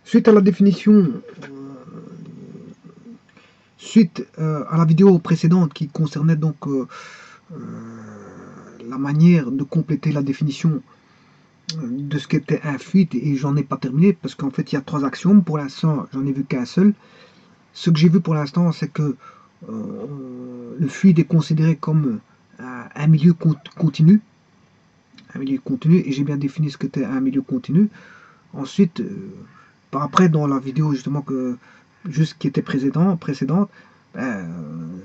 Suite à la définition, suite à la vidéo précédente qui concernait donc la manière de compléter la définition de ce qu'était un fluide, et j'en ai pas terminé parce qu'en fait il y a 3 axiomes. Pour l'instant j'en ai vu qu'un seul. Ce que j'ai vu pour l'instant, c'est que le fluide est considéré comme un milieu continu, et j'ai bien défini ce qu'était un milieu continu. Ensuite, par après, dans la vidéo justement juste qui était précédente, ben,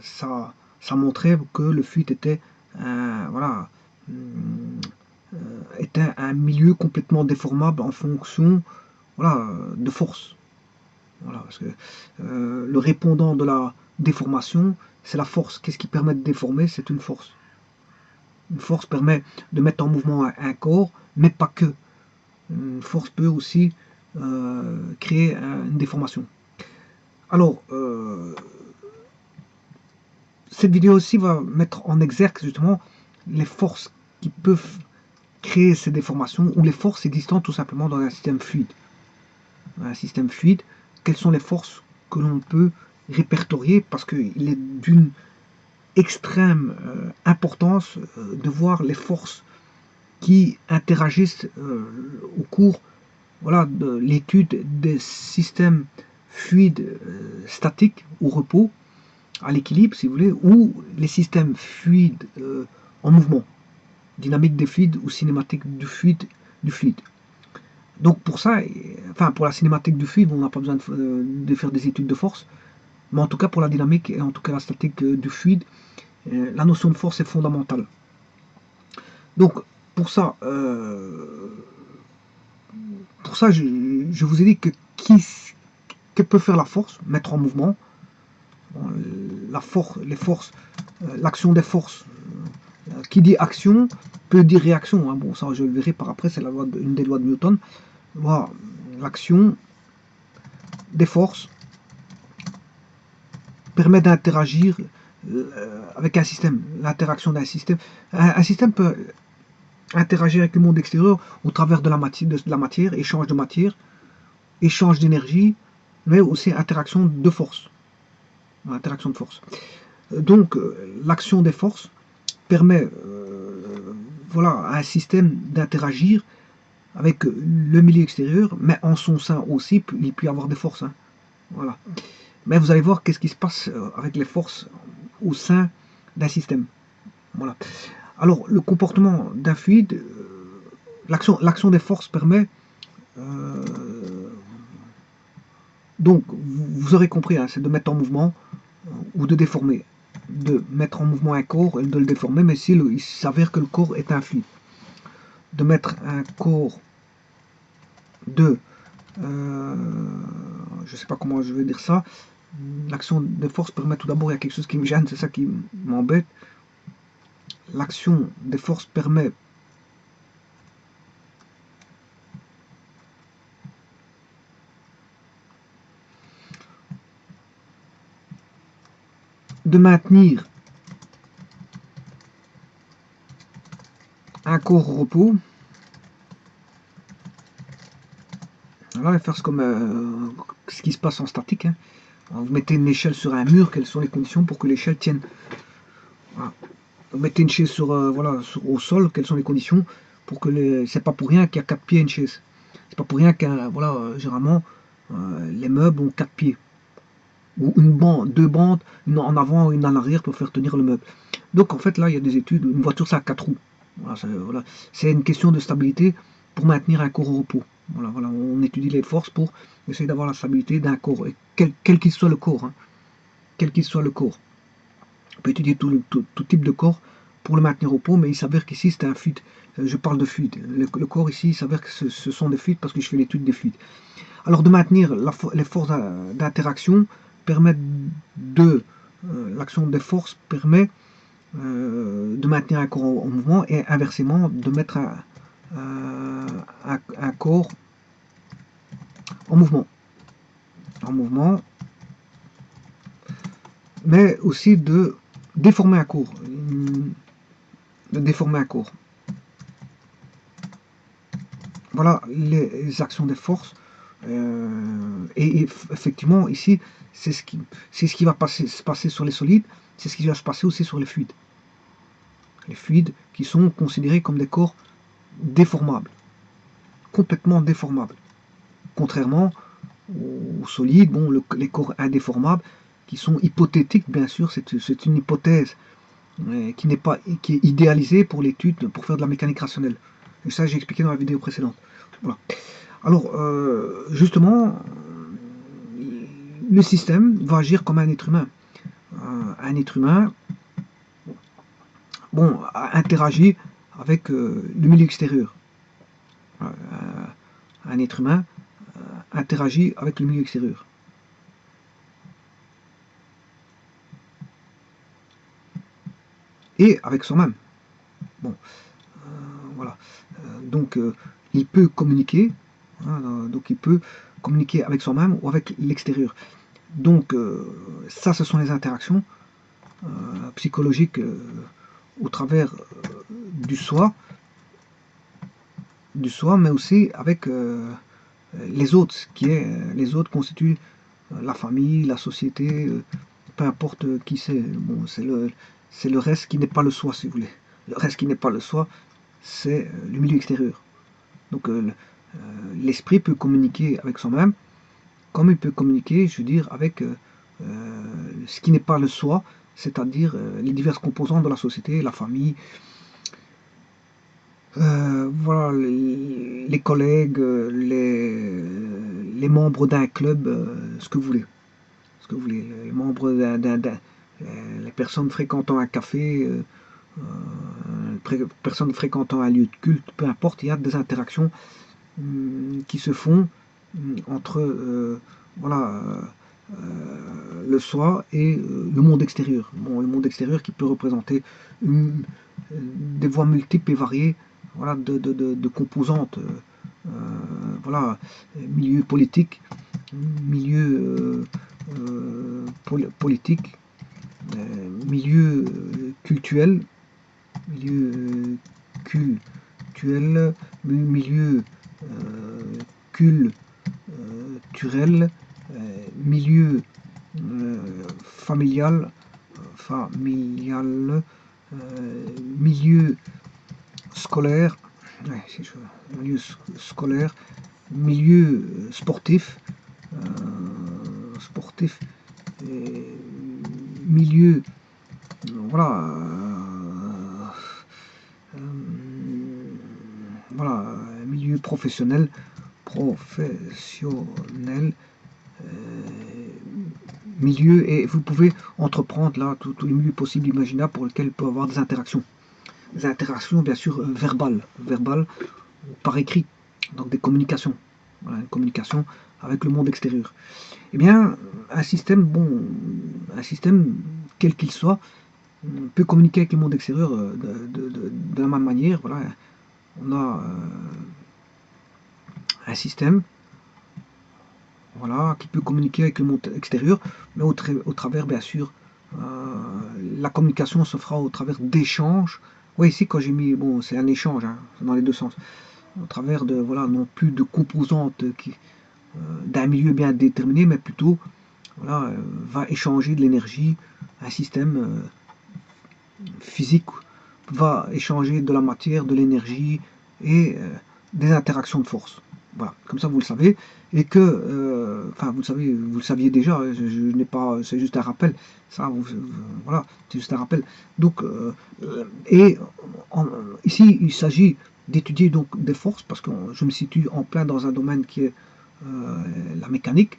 ça montrait que le fluide était voilà, était un milieu complètement déformable en fonction, voilà, de force. Voilà, parce que le répondant de la déformation, c'est la force. Qu'est-ce qui permet de déformer? C'est une force. Une force permet de mettre en mouvement un corps, mais pas que. Une force peut aussi créer une déformation. Alors, cette vidéo aussi va mettre en exergue justement les forces qui peuvent créer ces déformations, ou les forces existantes tout simplement dans un système fluide. Dans un système fluide, quelles sont les forces que l'on peut répertorier, parce qu'il est d'une extrême importance de voir les forces qui interagissent au cours, voilà, de l'étude des systèmes fluides statiques au repos, à l'équilibre si vous voulez, ou les systèmes fluides en mouvement, dynamique des fluides ou cinématique du fluide. Donc pour ça, enfin pour la cinématique du fluide, on n'a pas besoin de faire des études de force, mais en tout cas pour la dynamique et en tout cas la statique du fluide, la notion de force est fondamentale. Donc pour ça, je vous ai dit que peut faire la force, mettre en mouvement. Bon, les forces, l'action des forces. Qui dit action peut dire réaction. Hein. Bon, ça je le verrai par après, c'est une des lois de Newton. Voilà, l'action des forces permet d'interagir avec un système. L'interaction d'un système. Un système peut interagir avec le monde extérieur au travers de la matière, échange d'énergie, mais aussi interaction de force. Interaction de force. Donc, l'action des forces permet voilà, à un système d'interagir avec le milieu extérieur, mais en son sein aussi, il peut y avoir des forces. Hein. Voilà. Mais vous allez voir qu'est-ce qui se passe avec les forces au sein d'un système. Voilà. Alors, le comportement d'un fluide, l'action des forces permet donc, vous aurez compris, hein, c'est de mettre en mouvement ou de déformer. De mettre en mouvement un corps et de le déformer, mais il s'avère que le corps est un fluide. De mettre un corps de... je ne sais pas comment je vais dire ça. L'action de force permet tout d'abord, il y a quelque chose qui me gêne, c'est ça qui m'embête. L'action des forces permet de maintenir un corps au repos. Voilà, faire ce qui se passe en statique. Hein. Vous mettez une échelle sur un mur, quelles sont les conditions pour que l'échelle tienne? Voilà. Vous mettez une chaise au sol, quelles sont les conditions pour que c'est pas pour rien qu'il y a 4 pieds une chaise. C'est pas pour rien généralement les meubles ont 4 pieds. Ou deux bandes, une en avant et une en arrière pour faire tenir le meuble. Donc en fait là il y a des études, une voiture ça a 4 roues. Voilà, c'est une question de stabilité pour maintenir un corps au repos. Voilà, on étudie les forces pour essayer d'avoir la stabilité d'un corps, et quel qu'il soit le corps. Hein, quel qu'il soit le corps. On peut étudier tout type de corps pour le maintenir au repos, mais il s'avère qu'ici c'est un fluide. Je parle de fluide. Le corps ici, il s'avère que ce sont des fluides parce que je fais l'étude des fluides. Alors de maintenir les forces d'interaction permet l'action des forces permet de maintenir un corps en mouvement, et inversement de mettre un corps en mouvement. Mais aussi de déformer un corps. Voilà les actions des forces. Et effectivement, ici, c'est ce qui va se passer sur les solides, c'est ce qui va se passer aussi sur les fluides. Les fluides qui sont considérés comme des corps déformables, complètement déformables. Contrairement aux solides, bon, les corps indéformables, qui sont hypothétiques, bien sûr, c'est une hypothèse qui est idéalisée pour l'étude, pour faire de la mécanique rationnelle. Et ça, j'ai expliqué dans la vidéo précédente. Voilà. Alors, justement, le système va agir comme un être humain. Un être humain, bon, interagit avec le milieu extérieur. Un être humain interagit avec le milieu extérieur. Et avec soi-même. Bon, voilà. Donc, il peut communiquer. Donc, il peut communiquer avec soi-même ou avec l'extérieur. Donc, ça, ce sont les interactions psychologiques au travers du soi, mais aussi avec les autres, les autres constituent la famille, la société, peu importe qui c'est. Bon, c'est le reste qui n'est pas le soi, si vous voulez. Le reste qui n'est pas le soi, c'est le milieu extérieur. Donc l'esprit peut communiquer avec soi-même, comme il peut communiquer, je veux dire, avec ce qui n'est pas le soi, c'est-à-dire les diverses composantes de la société, la famille, voilà, les collègues, les membres d'un club, ce que vous voulez. Ce que vous voulez. Les membres les personnes fréquentant un café, personnes fréquentant un lieu de culte, peu importe, il y a des interactions qui se font entre voilà, le soi et le monde extérieur. Bon, le monde extérieur qui peut représenter des voies multiples et variées, voilà, de composantes. Voilà, milieu politique, milieu politique, milieu culturel, milieu culturel, milieu familial, milieu scolaire, milieu scolaire, milieu sportif, milieu, voilà, voilà, milieu professionnel, milieu, et vous pouvez entreprendre là tous les milieux possibles imaginables pour lesquels il peut y avoir des interactions. Des interactions bien sûr verbales par écrit, donc des communications. Voilà, une communication avec le monde extérieur. Eh bien, un système quel qu'il soit, peut communiquer avec le monde extérieur de la même manière. Voilà, on a un système, voilà, qui peut communiquer avec le monde extérieur, mais au travers, bien sûr, la communication se fera au travers d'échanges. Oui, ici, quand j'ai mis, bon, c'est un échange, hein, dans les deux sens, au travers de, voilà, non plus de composantes d'un milieu bien déterminé, mais plutôt, voilà, va échanger de l'énergie. Un système physique va échanger de la matière, de l'énergie et des interactions de force. Voilà, comme ça vous le savez, et que, enfin vous le savez, vous le saviez déjà, je n'ai pas, c'est juste un rappel, ça, voilà, c'est juste un rappel. Donc, ici il s'agit d'étudier donc des forces, parce que je me situe en plein dans un domaine qui est la mécanique.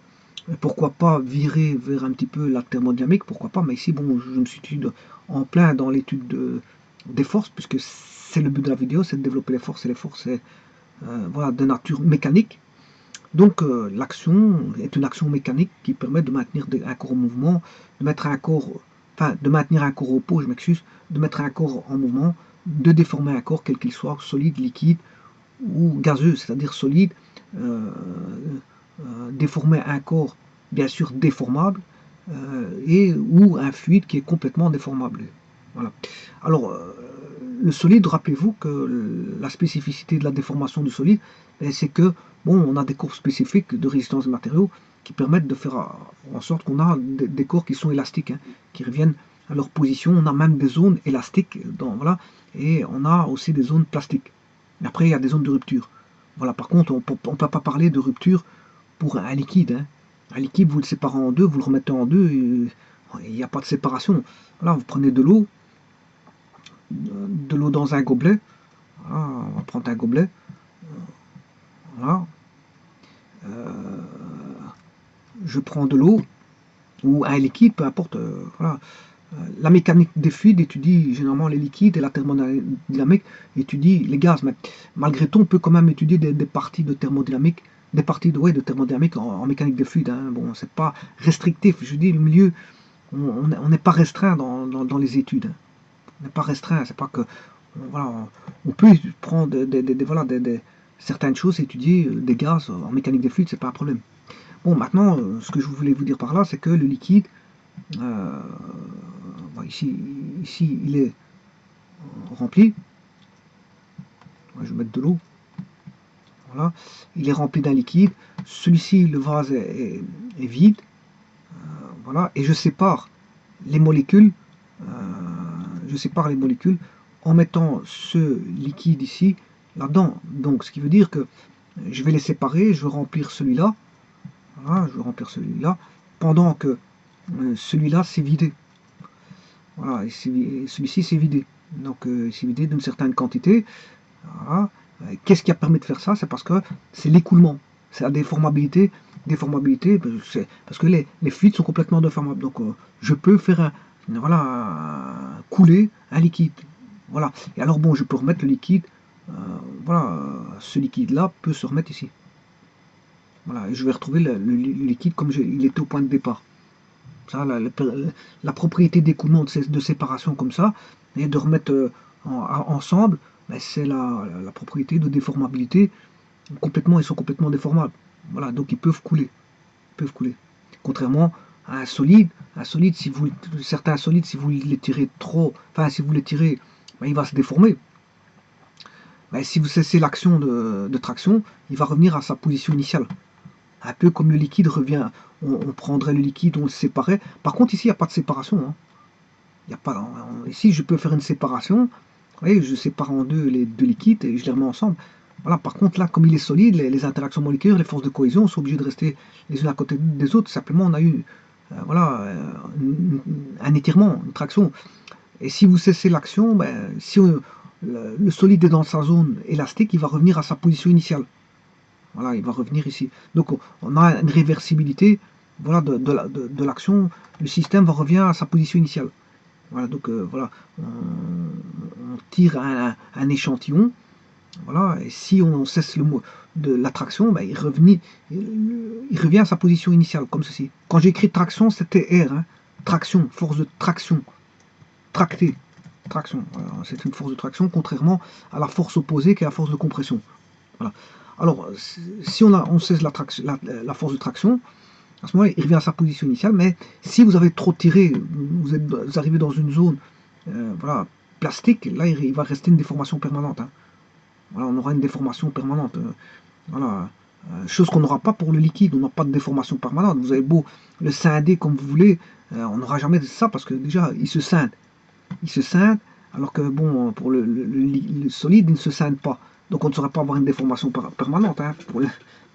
Pourquoi pas virer vers un petit peu la thermodynamique, pourquoi pas, mais ici bon, je me situe en plein dans l'étude des forces, puisque c'est le but de la vidéo, c'est de développer les forces, et les forces c'est voilà, de nature mécanique. Donc l'action est une action mécanique qui permet de maintenir un corps en mouvement, de maintenir un corps au repos, je m'excuse, de mettre un corps en mouvement, de déformer un corps quel qu'il soit, solide, liquide ou gazeux, c'est-à-dire solide, déformer un corps bien sûr déformable, ou un fluide qui est complètement déformable. Voilà. Alors le solide, rappelez-vous que la spécificité de la déformation du solide, c'est que, bon, on a des courbes spécifiques de résistance des matériaux qui permettent de faire en sorte qu'on a des corps qui sont élastiques, hein, qui reviennent à leur position. On a même des zones élastiques, voilà, et on a aussi des zones plastiques. Mais après, il y a des zones de rupture. Voilà, par contre, on ne peut pas parler de rupture pour un liquide. Hein. Un liquide, vous le séparez en deux, vous le remettez en deux, et il n'y a pas de séparation. Voilà, vous prenez de l'eau dans un gobelet. Voilà, on va prendre un gobelet. Voilà. Je prends de l'eau ou un liquide, peu importe. Voilà. La mécanique des fluides étudie généralement les liquides et la thermodynamique étudie les gaz. Mais malgré tout, on peut quand même étudier des parties de thermodynamique, des parties de thermodynamique en mécanique des fluides. Hein. Bon, c'est pas restrictif. Je dis le milieu, on n'est pas restreint dans les études. Hein. On n'est pas restreint. C'est pas que voilà, on peut prendre certaines choses, étudier des gaz en mécanique des fluides, c'est pas un problème. Bon, maintenant, ce que je voulais vous dire par là, c'est que le liquide, ici, il est rempli. Je vais mettre de l'eau. Voilà, il est rempli d'un liquide. Celui-ci, le vase est vide. Voilà, et je sépare les molécules. En mettant ce liquide ici, là-dedans. Donc, ce qui veut dire que je vais les séparer, je vais remplir celui-là. Voilà, je vais remplir celui-là, pendant que celui-là s'est vidé. Voilà, et celui-ci s'est vidé. Donc, c'est vidé d'une certaine quantité. Voilà. Qu'est-ce qui a permis de faire ça? C'est parce que c'est l'écoulement. C'est la déformabilité. Parce que les fluides sont complètement déformables. Donc, je peux faire couler un liquide. Voilà. Et alors, bon, je peux remettre le liquide. Voilà, ce liquide-là peut se remettre ici. Voilà, et je vais retrouver le liquide comme il était au point de départ. Ça, la propriété d'écoulement, de séparation comme ça, et de remettre ensemble, ben, c'est la propriété de déformabilité. Ils sont complètement déformables. Voilà, donc ils peuvent couler. Contrairement à un solide, certains solides, si vous les tirez trop, si vous les tirez, ben, il va se déformer. Ben, si vous cessez l'action de traction, il va revenir à sa position initiale. Un peu comme le liquide revient, on prendrait le liquide, on le séparait. Par contre, ici, il n'y a pas de séparation. Hein. Il y a pas, ici, je peux faire une séparation. Vous voyez, je sépare en deux les deux liquides et je les remets ensemble. Voilà. Par contre, là, comme il est solide, les interactions moléculaires, les forces de cohésion sont obligées de rester les unes à côté des autres. Simplement, on a eu un étirement, une traction. Et si vous cessez l'action, ben, si le solide est dans sa zone élastique, il va revenir à sa position initiale. Voilà, il va revenir ici. Donc on a une réversibilité voilà, de l'action. Le système va revenir à sa position initiale. Voilà, donc voilà, on tire un échantillon. Voilà, et si on cesse de l'attraction, ben, il revient à sa position initiale, comme ceci. Quand j'ai écrit traction, c'était R. Hein. Traction, force de traction. Tracter. Traction. Voilà, c'est une force de traction, contrairement à la force opposée qui est la force de compression. Voilà. Alors, si on cesse la force de traction, à ce moment-là, il revient à sa position initiale, mais si vous avez trop tiré, vous arrivez dans une zone plastique, là, il va rester une déformation permanente. Hein. Voilà, on aura une déformation permanente. Chose qu'on n'aura pas pour le liquide, on n'a pas de déformation permanente. Vous avez beau le scinder comme vous voulez, on n'aura jamais de ça, parce que déjà, il se scinde. Alors que, bon, pour le solide, il ne se scinde pas. Donc on ne saurait pas avoir une déformation permanente hein,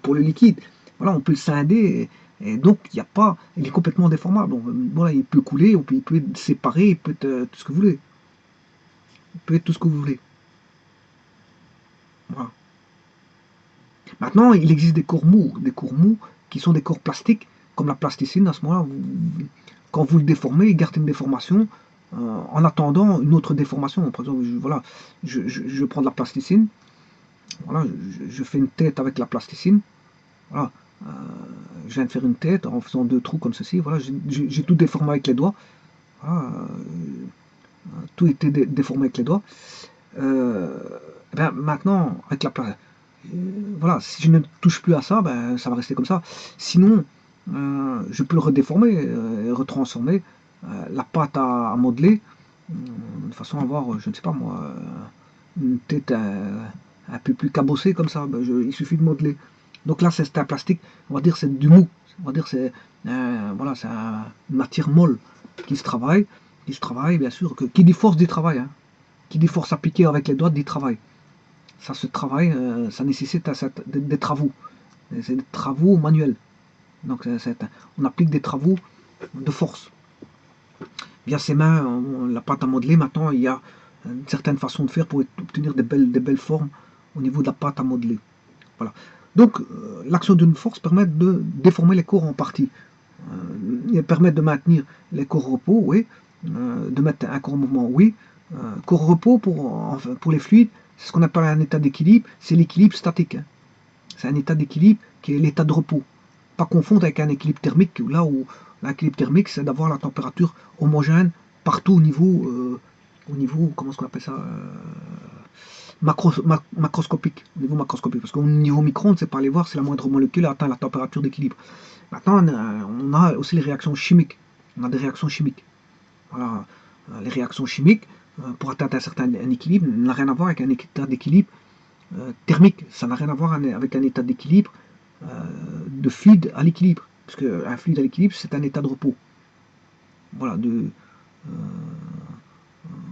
pour le liquide. Voilà, on peut le scinder et donc il est complètement déformable. Donc, voilà, il peut couler, il peut être séparé, il peut être tout ce que vous voulez. Il peut être tout ce que vous voulez. Voilà. Maintenant, il existe des corps mous qui sont des corps plastiques, comme la plasticine. À ce moment-là, quand vous le déformez, il garde une déformation en attendant une autre déformation. Par exemple, je prends de la plasticine. Voilà, je fais une tête avec la plasticine. Voilà, je viens de faire une tête en faisant 2 trous comme ceci. Voilà, j'ai tout déformé avec les doigts. Voilà, tout était déformé avec les doigts. Ben, maintenant, avec la voilà, si je ne touche plus à ça, ben, ça va rester comme ça. Sinon, je peux le redéformer, retransformer. La pâte à modeler, de façon à avoir, je ne sais pas moi, une tête un peu plus cabossée comme ça. Ben, il suffit de modeler. Donc là, c'est un plastique, on va dire c'est du mou. On va dire c'est voilà, c'est une matière molle qui se travaille. Qui se travaille, bien sûr. Qui dit force dit travail. Hein. Qui dit force appliquée avec les doigts dit travail. Ça se travaille, ça nécessite des travaux. C'est des travaux manuels. Donc on applique des travaux de force. Via ses mains, la pâte à modeler, maintenant il y a une certaine façon de faire pour obtenir des belles formes au niveau de la pâte à modeler. Voilà. Donc l'action d'une force permet de déformer les corps en partie. Elle permet de maintenir les corps au repos, oui. De mettre un corps en mouvement, oui. Corps au repos pour les fluides, c'est ce qu'on appelle un état d'équilibre, c'est l'équilibre statique. Hein. C'est un état d'équilibre qui est l'état de repos. Pas confondre avec un équilibre thermique, là où l'équilibre thermique, c'est d'avoir la température homogène partout au niveau comment est-ce qu'on appelle ça macroscopique, au niveau macroscopique. Parce qu'au niveau micron, on ne sait pas aller voir si la moindre molécule atteint la température d'équilibre. Maintenant, on a aussi les réactions chimiques. On a des réactions chimiques. Voilà. Les réactions chimiques, pour atteindre un certain équilibre, n'a rien à voir avec un état d'équilibre thermique. Ça n'a rien à voir avec un état d'équilibre de fluide à l'équilibre. Parce qu'un fluide à l'équilibre, c'est un état de repos. Voilà.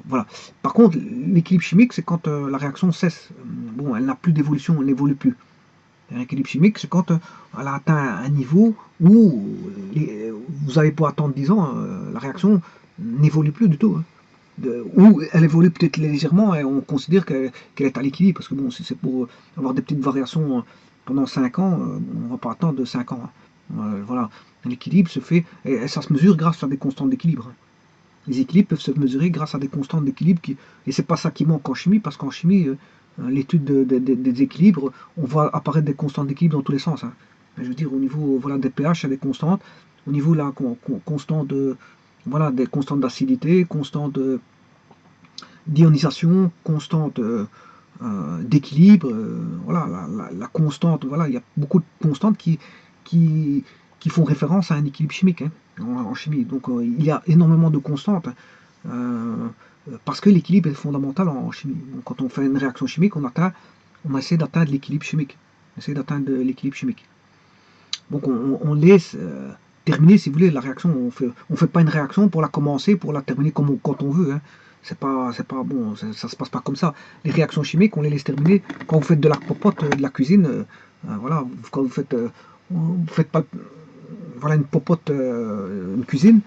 Voilà. Par contre, l'équilibre chimique, c'est quand la réaction cesse. Bon, elle n'a plus d'évolution, elle n'évolue plus. L'équilibre chimique, c'est quand elle a atteint un niveau où vous avez pas attendre 10 ans, la réaction n'évolue plus du tout. Hein. Ou elle évolue peut-être légèrement et on considère qu'elle est à l'équilibre, parce que bon, si c'est pour avoir des petites variations pendant 5 ans, on ne va pas attendre de 5 ans. Hein. Voilà. L'équilibre se fait, et ça se mesure grâce à des constantes d'équilibre. Hein. Les équilibres peuvent se mesurer grâce à des constantes d'équilibre, et c'est pas ça qui manque en chimie, parce qu'en chimie, l'étude des équilibres, on voit apparaître des constantes d'équilibre dans tous les sens. Hein. Je veux dire, au niveau voilà, des pH, il y a des constantes. Au niveau là, constant de, voilà, des constantes d'acidité, constantes d'ionisation, constantes d'équilibre. Voilà, la constante, voilà, il y a beaucoup de constantes qui, qui font référence à un équilibre chimique hein, en chimie. Donc il y a énormément de constantes. Parce que l'équilibre est fondamental en chimie. Donc, quand on fait une réaction chimique, on essaie d'atteindre l'équilibre chimique. On essaie d'atteindre l'équilibre chimique. Donc on laisse terminer, si vous voulez, la réaction. On fait pas une réaction pour la commencer, pour la terminer quand on veut. Hein. C'est pas bon, ça se passe pas comme ça. Les réactions chimiques, on les laisse terminer quand vous faites de la popote, de la cuisine. Voilà, quand vous faites pas voilà une popote, une cuisine,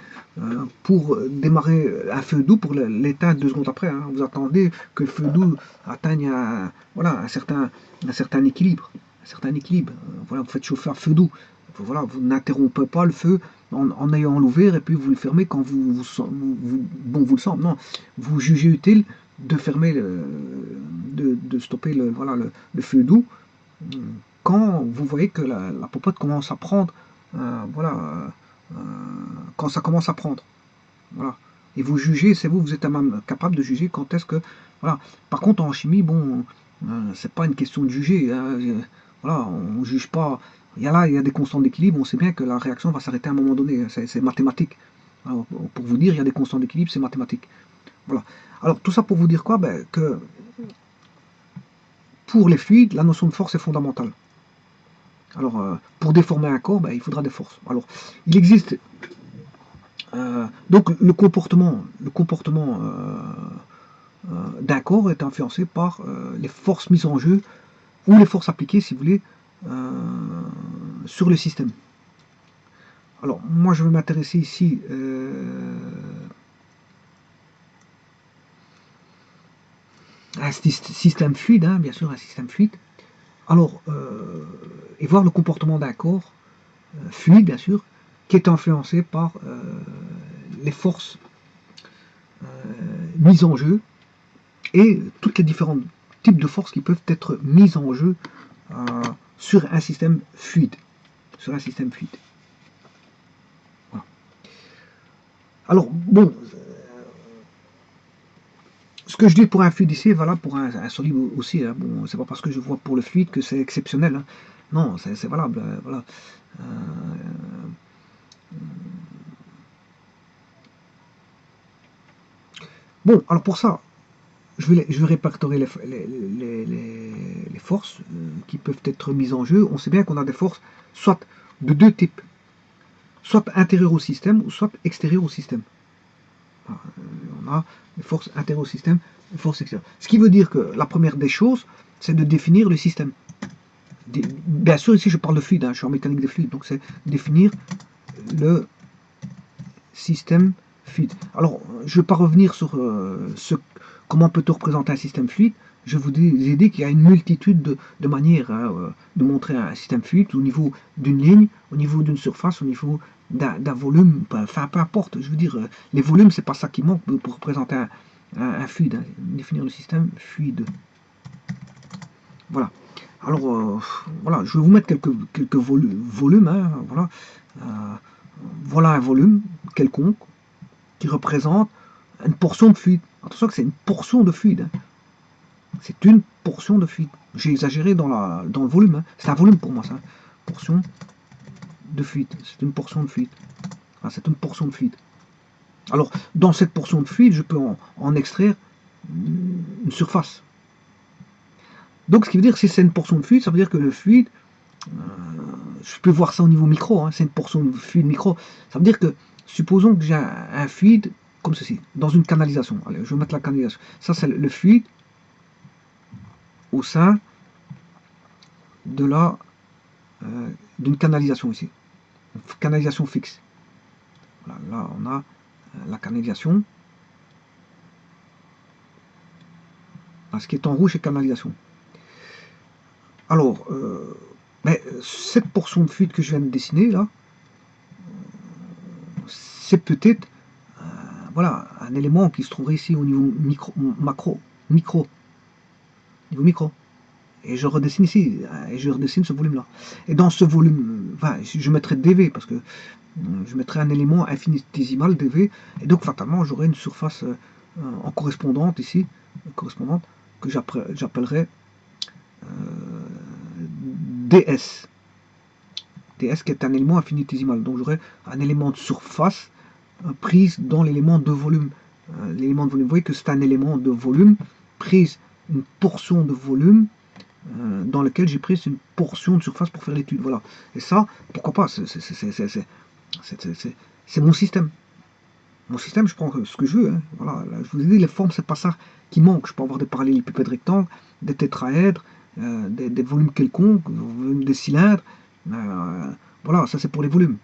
pour démarrer un feu doux, pour l'éteindre 2 secondes après. Hein. Vous attendez que le feu doux atteigne voilà, un certain équilibre. Un certain équilibre. Voilà, vous faites chauffer un feu doux. Voilà, vous n'interrompez pas le feu en ayant l'ouvert et puis vous le fermez quand bon, vous le semble. Non, vous jugez utile de fermer, de stopper voilà, le feu doux quand vous voyez que la popote commence à prendre, voilà, euh, quand ça commence à prendre, voilà. Et vous jugez, c'est vous êtes même capable de juger quand est-ce que, voilà. Par contre, en chimie, bon, c'est pas une question de juger, hein, voilà, on juge pas. Il y a des constantes d'équilibre, on sait bien que la réaction va s'arrêter à un moment donné, hein, c'est mathématique. Alors, pour vous dire, il y a des constantes d'équilibre, c'est mathématique. Voilà. Alors tout ça pour vous dire quoi, ben, que pour les fluides, la notion de force est fondamentale. Alors, pour déformer un corps, ben, il faudra des forces. Alors, il existe donc le comportement d'un corps est influencé par les forces mises en jeu ou les forces appliquées, si vous voulez, euh, sur le système. Alors, moi, je vais m'intéresser ici à un système fluide, hein, bien sûr, un système fluide. Alors, et voir le comportement d'un corps fluide, bien sûr, qui est influencé par les forces mises en jeu et toutes les différents types de forces qui peuvent être mises en jeu euh, sur un système fluide. Sur un système fluide. Voilà. Alors, bon, ce que je dis pour un fluide ici est valable pour un solide aussi. Hein. Bon, c'est pas parce que je vois pour le fluide que c'est exceptionnel. Hein. Non, c'est valable. Voilà. Euh, Bon, alors pour ça, je vais répertorier les forces qui peuvent être mises en jeu. On sait bien qu'on a des forces soit de deux types, soit intérieures au système, ou soit extérieures au système. On a des forces intérieures au système, des forces extérieures. Ce qui veut dire que la première des choses, c'est de définir le système. Bien sûr, ici je parle de fluide, hein, je suis en mécanique des fluides, donc c'est définir le système fluide. Alors, je ne vais pas revenir sur comment peut-on représenter un système fluide. Je vous ai dit qu'il y a une multitude de manières de montrer un système fluide au niveau d'une ligne, au niveau d'une surface, au niveau d'un volume, enfin peu importe. Je veux dire, les volumes, c'est pas ça qui manque pour représenter un fluide, hein, définir le système fluide. Voilà. Alors, voilà, je vais vous mettre quelques volumes. Hein, voilà. Voilà un volume quelconque qui représente une portion de fluide. Attention que c'est une portion de fluide. Hein. C'est une portion de fluide. J'ai exagéré dans le volume. Hein. C'est un volume pour moi, ça. Portion de fluide. C'est une portion de fluide. Ah, c'est une portion de fluide. Alors, dans cette portion de fluide, je peux en extraire une surface. Donc, ce qui veut dire que si c'est une portion de fluide, ça veut dire que le fluide, je peux voir ça au niveau micro, hein, c'est une portion de fluide micro. Ça veut dire que, supposons que j'ai un fluide comme ceci, dans une canalisation. Allez, je vais mettre la canalisation. Ça, c'est le fluide au sein de d'une canalisation ici. Une canalisation fixe. Voilà, là, on a la canalisation. Là, ce qui est en rouge, c'est canalisation. Alors, mais cette portion de fluide que je viens de dessiner, là, c'est peut-être voilà, un élément qui se trouverait ici au niveau micro. Niveau micro. Et je redessine ici, et je redessine ce volume-là. Et dans ce volume, enfin, je mettrai dV, parce que je mettrai un élément infinitésimal dV, et donc fatalement j'aurai une surface en correspondante ici, correspondante, que j'appellerai DS. DS qui est un élément infinitésimal. Donc j'aurai un élément de surface prise dans l'élément de volume. L'élément de volume, vous voyez que c'est un élément de volume prise, une portion de volume dans lequel j'ai pris une portion de surface pour faire l'étude. Voilà. Et ça, pourquoi pas, c'est mon système. Mon système, je prends ce que je veux. Hein. Voilà. Là, je vous ai dit, les formes, c'est pas ça qui manque. Je peux avoir des parallélépipèdes rectangles, des tétraèdres, des volumes quelconques, des cylindres. Voilà, ça c'est pour les volumes.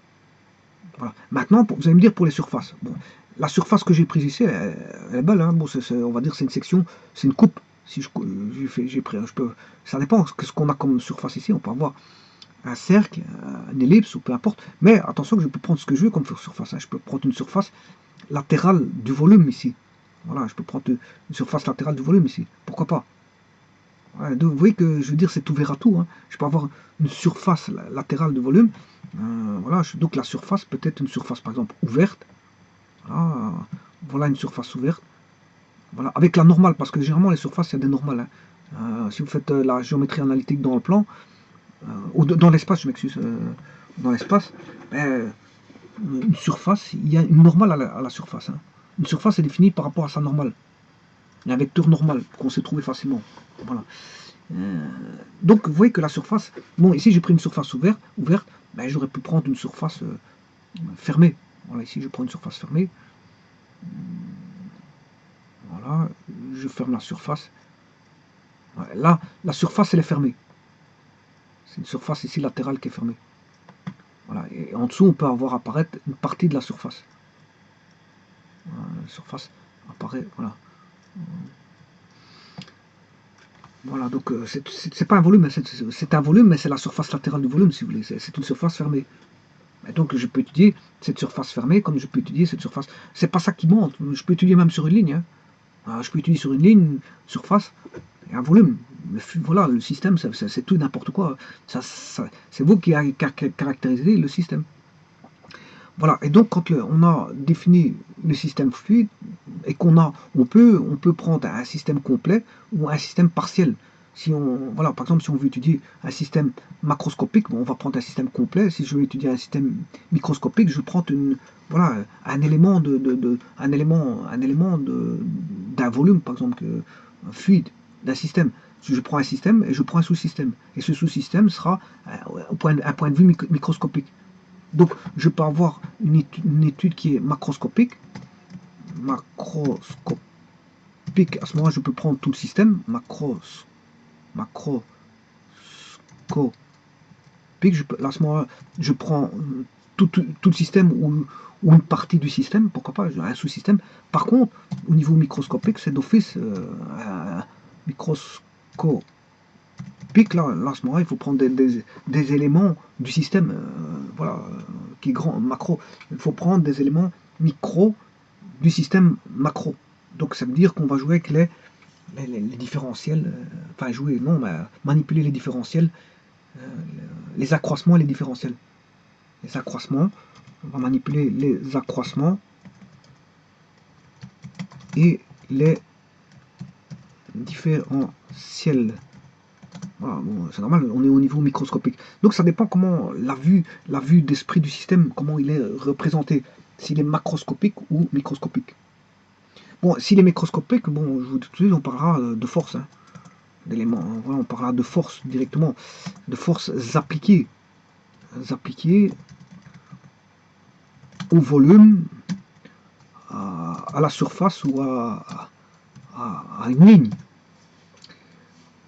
Voilà. Maintenant, vous allez me dire pour les surfaces. Bon, la surface que j'ai prise ici, elle est belle. Hein. Bon, on va dire c'est une section, c'est une coupe. Si j'ai pris, je peux, ça dépend de ce qu'on a comme surface ici. On peut avoir un cercle, une ellipse ou peu importe. Mais attention que je peux prendre ce que je veux comme surface. Hein. Je peux prendre une surface latérale du volume ici. Voilà, je peux prendre une surface latérale du volume ici. Pourquoi pas? Ouais, donc, vous voyez que je veux dire c'est ouvert à tout. Hein. Je peux avoir une surface latérale du volume. Voilà, donc la surface peut être une surface par exemple ouverte. Voilà, voilà une surface ouverte. Voilà, avec la normale, parce que généralement les surfaces, il y a des normales. Hein. Si vous faites la géométrie analytique dans le plan, ou dans l'espace, je m'excuse, dans l'espace, une surface, il y a une normale à la surface. Hein. Une surface est définie par rapport à sa normale. Il y a un vecteur normal qu'on sait trouver facilement. Voilà. Donc vous voyez que la surface, bon ici j'ai pris une surface ouverte, ben, j'aurais pu prendre une surface fermée. Voilà, ici je prends une surface fermée. Voilà, je ferme la surface. Là, la surface elle est fermée. C'est une surface ici latérale qui est fermée. Voilà, et en dessous on peut avoir apparaître une partie de la surface. Voilà, la surface apparaît, voilà. Voilà, donc c'est pas un volume, c'est un volume, mais c'est la surface latérale du volume, si vous voulez. C'est une surface fermée. Et donc je peux étudier cette surface fermée comme je peux étudier cette surface. C'est pas ça qui monte. Je peux étudier même sur une ligne. Hein. Je peux étudier sur une ligne, une surface et un volume. Voilà, le système, c'est tout n'importe quoi. C'est vous qui caractérisez le système. Voilà, et donc quand on a défini le système fluide et on peut prendre un système complet ou un système partiel. Si on, voilà, par exemple, si on veut étudier un système macroscopique, bon, on va prendre un système complet. Si je veux étudier un système microscopique, je prends voilà, un élément d'un volume, par exemple, un fluide d'un système. Je prends un système et je prends un sous-système. Et ce sous-système sera un point de vue microscopique. Donc, je peux avoir une étude qui est macroscopique. À ce moment-là, je peux prendre tout le système macroscopique. À ce moment-là, je prends tout le système ou une partie du système, pourquoi pas, un sous-système. Par contre, au niveau microscopique, c'est d'office microscopique. Là, à ce moment-là, il faut prendre des éléments du système, voilà, qui est grand, macro. Il faut prendre des éléments micro du système macro. Donc ça veut dire qu'on va jouer avec les différentiels, enfin jouer, non, mais manipuler les différentiels, les accroissements et les différentiels. Les accroissements, on va manipuler les accroissements et les différentiels. Voilà, bon, c'est normal, on est au niveau microscopique. Donc ça dépend comment la vue d'esprit du système, comment il est représenté, s'il est macroscopique ou microscopique. Bon, s'il est microscopique, bon, je vous dis tout de suite, on parlera de force, hein, d'éléments. Hein, voilà, on parlera de force directement, de forces appliquées au volume, à la surface ou à une ligne.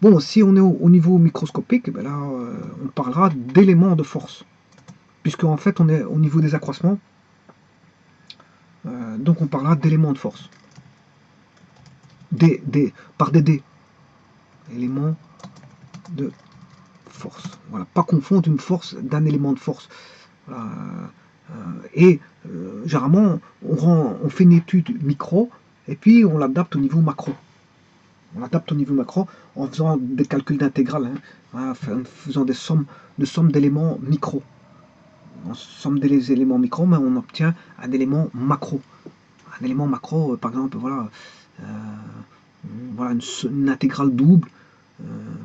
Bon, si on est au niveau microscopique, ben là, on parlera d'éléments de force, puisque en fait, on est au niveau des accroissements, donc on parlera d'éléments de force, par des dés, éléments de force. Voilà, pas confondre une force d'un élément de force. Généralement, on fait une étude micro et puis on l'adapte au niveau macro. On l'adapte au niveau macro en faisant des calculs d'intégrale, hein, en faisant des sommes d'éléments micro. En somme des éléments micro, mais on obtient un élément macro. Un élément macro, par exemple, voilà, voilà une intégrale double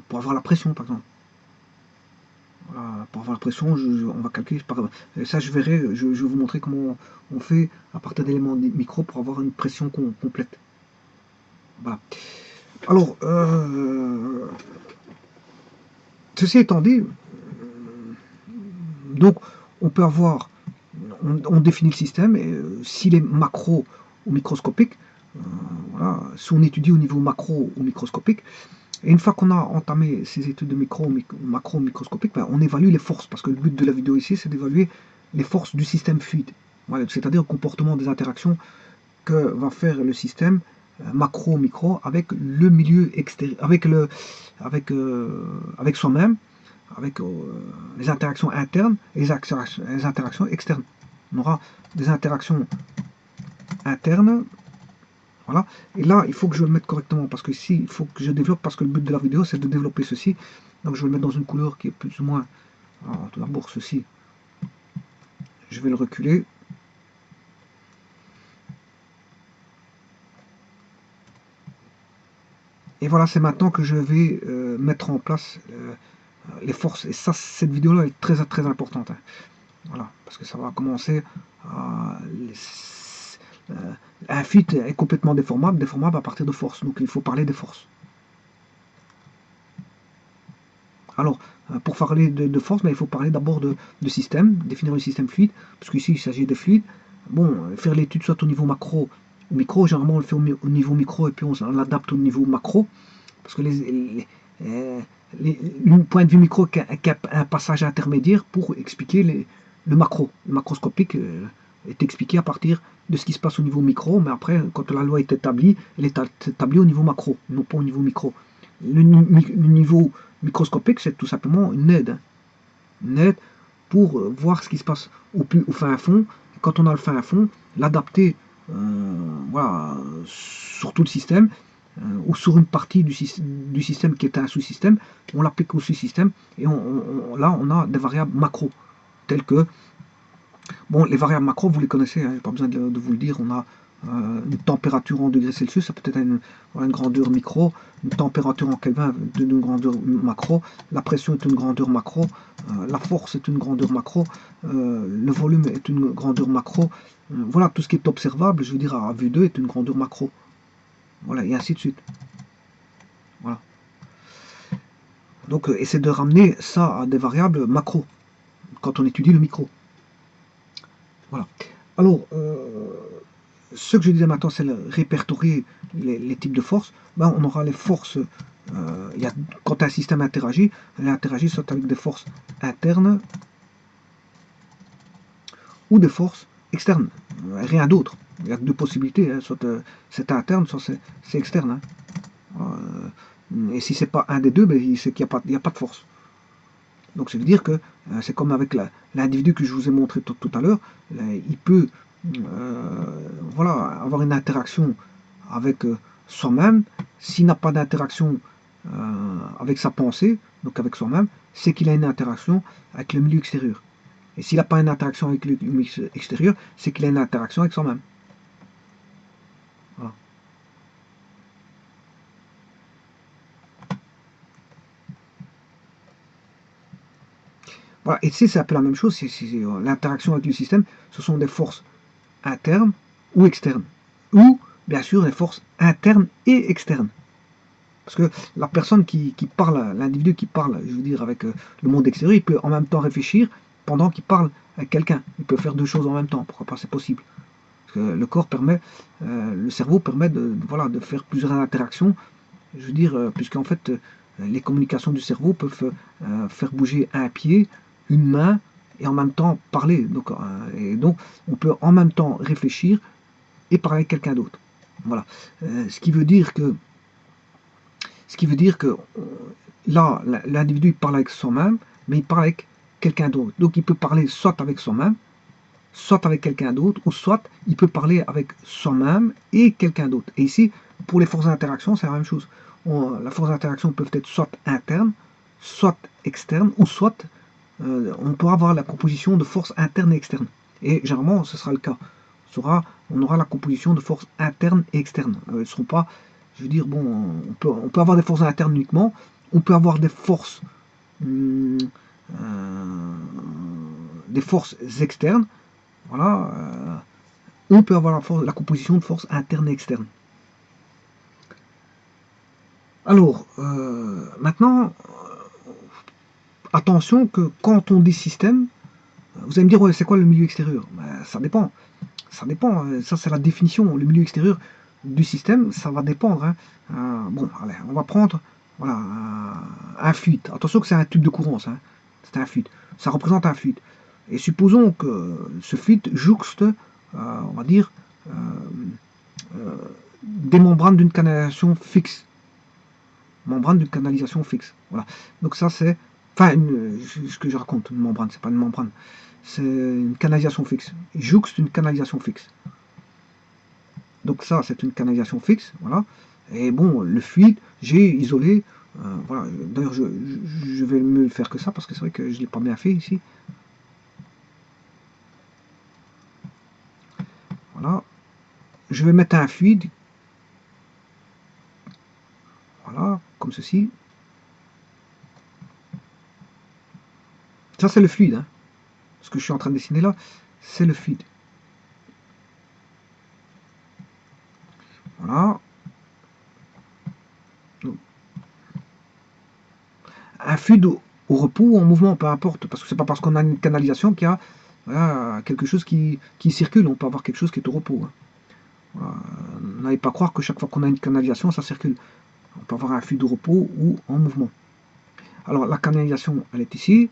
pour avoir la pression, par exemple. Voilà, pour avoir la pression, on va calculer ça, je verrai, je vais vous montrer comment on fait à partir d'éléments micro pour avoir une pression complète. Voilà. Alors, ceci étant dit, donc on peut avoir, on définit le système, et s'il est macro ou microscopique, voilà, si on étudie au niveau macro ou microscopique, et une fois qu'on a entamé ces études de macro, microscopique, ben, on évalue les forces, parce que le but de la vidéo ici, c'est d'évaluer les forces du système fluide. Voilà, c'est-à-dire le comportement des interactions que va faire le système macro, micro, avec le milieu extérieur, avec soi-même, avec les interactions internes et les interactions externes. On aura des interactions internes. Voilà. Et là, il faut que je le mette correctement, parce que ici, il faut que je développe, parce que le but de la vidéo, c'est de développer ceci. Donc je vais le mettre dans une couleur qui est plus ou moins... Alors, tout d'abord, ceci, je vais le reculer. Et voilà, c'est maintenant que je vais mettre en place les forces. Et ça, cette vidéo-là est très très importante. Hein. Voilà, parce que ça va commencer à... un fluide est complètement déformable à partir de force. Donc il faut parler des forces. Alors, pour parler de force, ben, il faut parler d'abord de système, définir le système fluide, parce qu'ici il s'agit de fluide. Bon, faire l'étude soit au niveau macro ou micro, généralement on le fait au niveau micro et puis on l'adapte au niveau macro, parce que le point de vue micro est un passage intermédiaire pour expliquer le macro. Le macroscopique est expliqué à partir de ce qui se passe au niveau micro, mais après, quand la loi est établie, elle est établie au niveau macro, non pas au niveau micro. Le niveau microscopique, c'est tout simplement une aide. Hein. Une aide pour voir ce qui se passe au fin fond. Quand on a le fin fond, l'adapter voilà, sur tout le système ou sur une partie du système qui est un sous-système, on l'applique au sous-système et là on a des variables macro telles que, bon, les variables macro vous les connaissez, hein, pas besoin de vous le dire, on a une température en degrés Celsius, ça peut être une grandeur micro, une température en Kelvin d'une grandeur macro, la pression est une grandeur macro, la force est une grandeur macro, le volume est une grandeur macro. Voilà, tout ce qui est observable, je veux dire à vue d'œil, est une grandeur macro. Voilà, et ainsi de suite. Voilà. Donc, essaie de ramener ça à des variables macro, quand on étudie le micro. Voilà. Alors, ce que je disais maintenant, c'est répertorier les types de forces. Ben, on aura les forces, quand un système interagit, elle interagit soit avec des forces internes ou des forces externes. Rien d'autre. Il y a que deux possibilités, hein. Soit c'est interne, soit c'est externe. Hein. Et si c'est pas un des deux, ben, c'est qu'il n'y a pas de force. Donc ça veut dire que c'est comme avec l'individu que je vous ai montré tout à l'heure, il peut voilà, avoir une interaction avec soi-même. S'il n'a pas d'interaction avec sa pensée, donc avec soi-même, c'est qu'il a une interaction avec le milieu extérieur. Et s'il n'a pas une interaction avec le milieu extérieur, c'est qu'il a une interaction avec soi-même. Voilà. Voilà. Et ici, c'est un peu la même chose. L'interaction avec le système, ce sont des forces internes ou externes. Ou, bien sûr, des forces internes et externes. Parce que la personne qui parle, l'individu qui parle, je veux dire, avec le monde extérieur, il peut en même temps réfléchir pendant qu'il parle avec quelqu'un. Il peut faire deux choses en même temps. Pourquoi pas, c'est possible. Parce que le corps permet, le cerveau permet voilà, de faire plusieurs interactions. Je veux dire, puisqu'en fait, les communications du cerveau peuvent faire bouger un pied, une main, et en même temps parler. Donc, on peut en même temps réfléchir et parler avec quelqu'un d'autre. Voilà. Ce qui veut dire que là, l'individu parle avec soi-même, mais il parle avec quelqu'un d'autre. Donc il peut parler soit avec soi-même, soit avec quelqu'un d'autre, ou soit il peut parler avec soi-même et quelqu'un d'autre. Et ici, pour les forces d'interaction, c'est la même chose. La force d'interaction peut être soit interne, soit externe, ou soit on peut avoir la composition de forces internes et externes. Et généralement, ce sera le cas. On aura la composition de forces internes et externes. Elles ne seront pas, je veux dire, bon, on peut avoir des forces internes uniquement, on peut avoir hum, euh, des forces externes, voilà, on peut avoir la composition de forces internes et externes. Alors, maintenant, attention que quand on dit système, vous allez me dire, ouais, c'est quoi le milieu extérieur? Ben, ça dépend. Ça dépend. Ça, c'est la définition. Le milieu extérieur du système, ça va dépendre. Hein. Bon, allez, on va prendre voilà, un fluide. Attention que c'est un tube de courant, ça. Hein. C'est un fluide. Ça représente un fluide. Et supposons que ce fluide jouxte, on va dire, euh, des membranes d'une canalisation fixe. Membrane d'une canalisation fixe. Voilà. Donc ça, c'est... Enfin, ce que je raconte, une membrane, c'est pas une membrane. C'est une canalisation fixe. Il jouxte une canalisation fixe. Donc ça, c'est une canalisation fixe, voilà. Et bon, le fluide, j'ai isolé, voilà. D'ailleurs, je vais mieux le faire que ça, parce que c'est vrai que je ne l'ai pas bien fait ici. Voilà. Je vais mettre un fluide, voilà, comme ceci. Ça, c'est le fluide, hein. Ce que je suis en train de dessiner là, c'est le fluide. Voilà. Un fluide au repos ou en mouvement, peu importe, parce que c'est pas parce qu'on a une canalisation qu'il y a voilà, quelque chose qui circule. On peut avoir quelque chose qui est au repos. Hein. Voilà. N'allez pas croire que chaque fois qu'on a une canalisation, ça circule. On peut avoir un fluide au repos ou en mouvement. Alors la canalisation, elle est ici.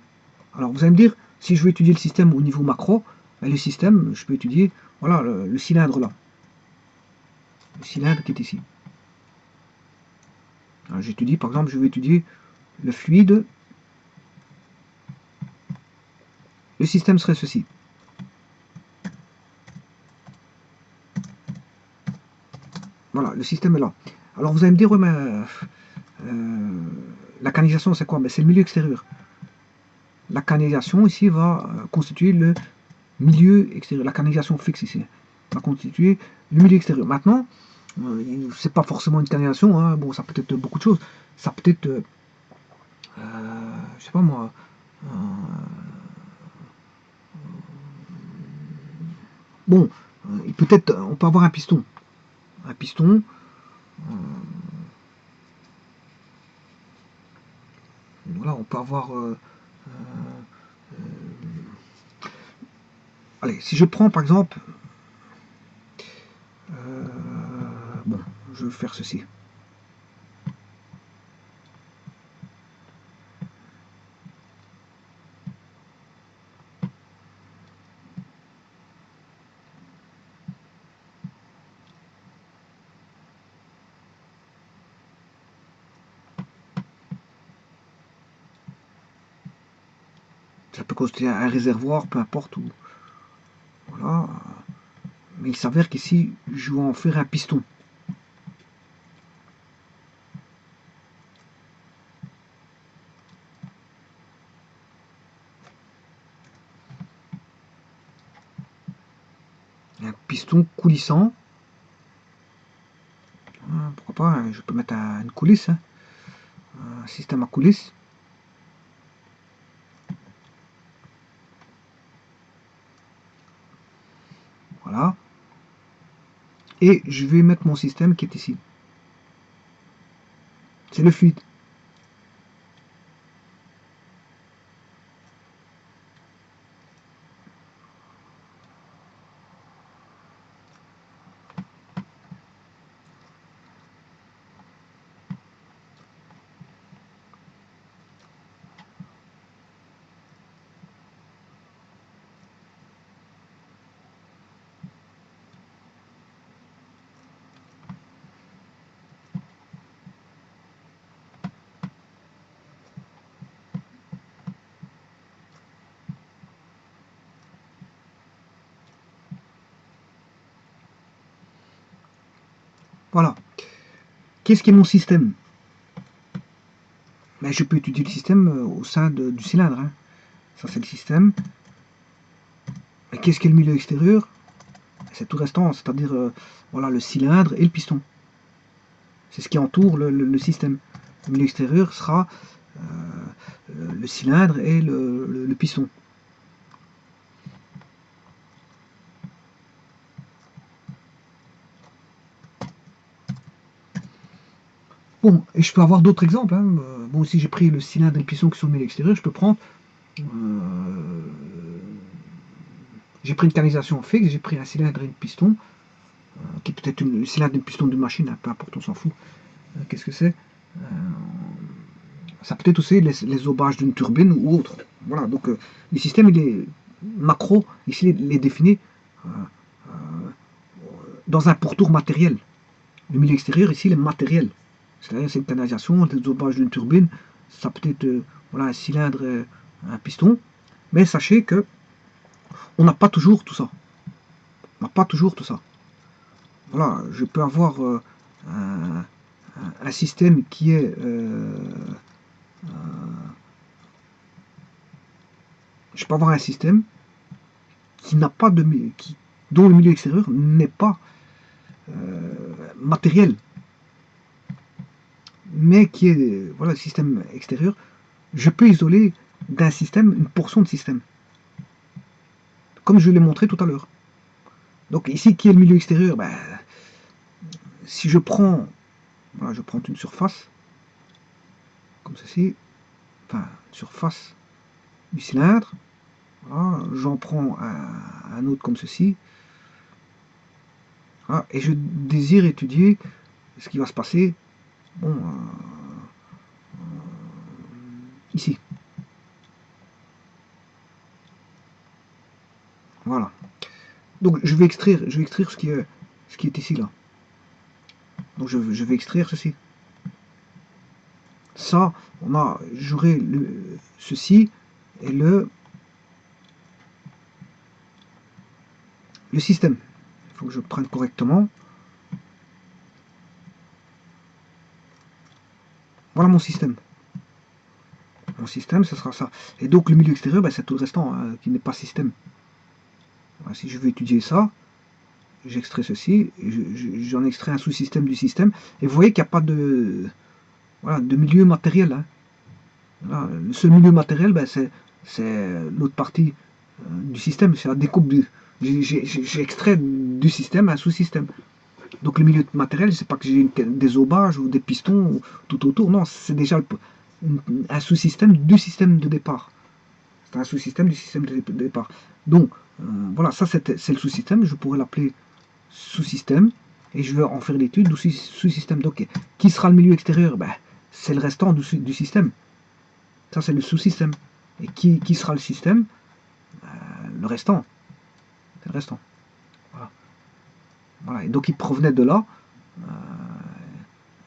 Alors vous allez me dire, si je veux étudier le système au niveau macro, ben, le système, je peux étudier voilà, le cylindre là. Le cylindre qui est ici. J'étudie, par exemple, je vais étudier le fluide. Le système serait ceci. Voilà, le système est là. Alors vous allez me dire, ouais, mais la canalisation, c'est quoi? Ben, c'est le milieu extérieur. La canalisation ici va constituer le milieu extérieur, la canalisation fixe ici. va constituer le milieu extérieur. Maintenant, c'est pas forcément une canalisation, hein. Bon, ça peut être beaucoup de choses. Ça peut être, je sais pas moi, bon, peut-être, on peut avoir un piston. Un piston, voilà, on peut avoir... allez, si je prends par exemple... bon, je vais faire ceci. Ça peut constituer un réservoir, peu importe où. Voilà. Mais il s'avère qu'ici, je vais en faire un piston. Un piston coulissant. Pourquoi pas, hein, je peux mettre une coulisse, hein, un système à coulisse. Voilà. Et je vais mettre mon système qui est ici. C'est le fluide. Voilà. Qu'est-ce qui est mon système? Ben, je peux étudier le système au sein du cylindre, hein. Ça, c'est le système. Et qu'est-ce qu'est le milieu extérieur? C'est tout restant, c'est-à-dire voilà, le cylindre et le piston. C'est ce qui entoure le système. Le milieu extérieur sera le cylindre et le piston. Bon, et je peux avoir d'autres exemples, hein. Bon, si j'ai pris le cylindre et le piston qui sont mis à l'extérieur, je peux prendre... j'ai pris une canalisation fixe, j'ai pris un cylindre et une piston, qui est peut-être le cylindre et une piston d'une machine, hein, peu importe, on s'en fout. Qu'est-ce que c'est? Ça peut être aussi les aubages d'une turbine ou autre. Voilà, donc le système, il est macro, ici, il est défini dans un pourtour matériel. Le milieu extérieur, ici, il est matériel. C'est-à-dire, c'est une canalisation, les aubages d'une turbine, ça peut être voilà, un cylindre, un piston, mais sachez que on n'a pas toujours tout ça. On n'a pas toujours tout ça. Voilà, je peux avoir un système qui est je peux avoir un système qui n'a pas de dont le milieu extérieur n'est pas matériel, mais qui est voilà le système extérieur. Je peux isoler d'un système une portion de système, comme je l'ai montré tout à l'heure. Donc ici, qui est le milieu extérieur? Ben, si je prends, voilà, je prends une surface comme ceci, enfin une surface du cylindre, voilà, j'en prends un autre comme ceci, voilà, et je désire étudier ce qui va se passer, bon, ici. Voilà. Donc je vais extraire ce qui est ici là. Donc je vais extraire ceci. Ça, j'aurai ceci et le système. Il faut que je prenne correctement. Voilà mon système. Mon système, ce sera ça. Et donc le milieu extérieur, ben, c'est tout le restant hein, qui n'est pas système. Voilà, si je veux étudier ça, j'extrais ceci, j'en extrais un sous-système du système, et vous voyez qu'il n'y a pas de, voilà, de milieu matériel. Hein. Voilà, le seul milieu matériel, ben, c'est l'autre partie du système, c'est la découpe du. J'ai extrait du système un sous-système. Donc le milieu matériel, c'est pas que j'ai des aubages ou des pistons tout autour, non, c'est déjà un sous-système du système de départ. C'est un sous-système du système de départ. Donc voilà, ça c'est le sous-système, je pourrais l'appeler sous-système, et je vais en faire l'étude du sous-système. Donc qui sera le milieu extérieur? Ben, c'est le restant du système. Ça c'est le sous-système. Et qui sera le système? Le restant. C'est le restant. Voilà. Voilà. Et donc il provenait de là,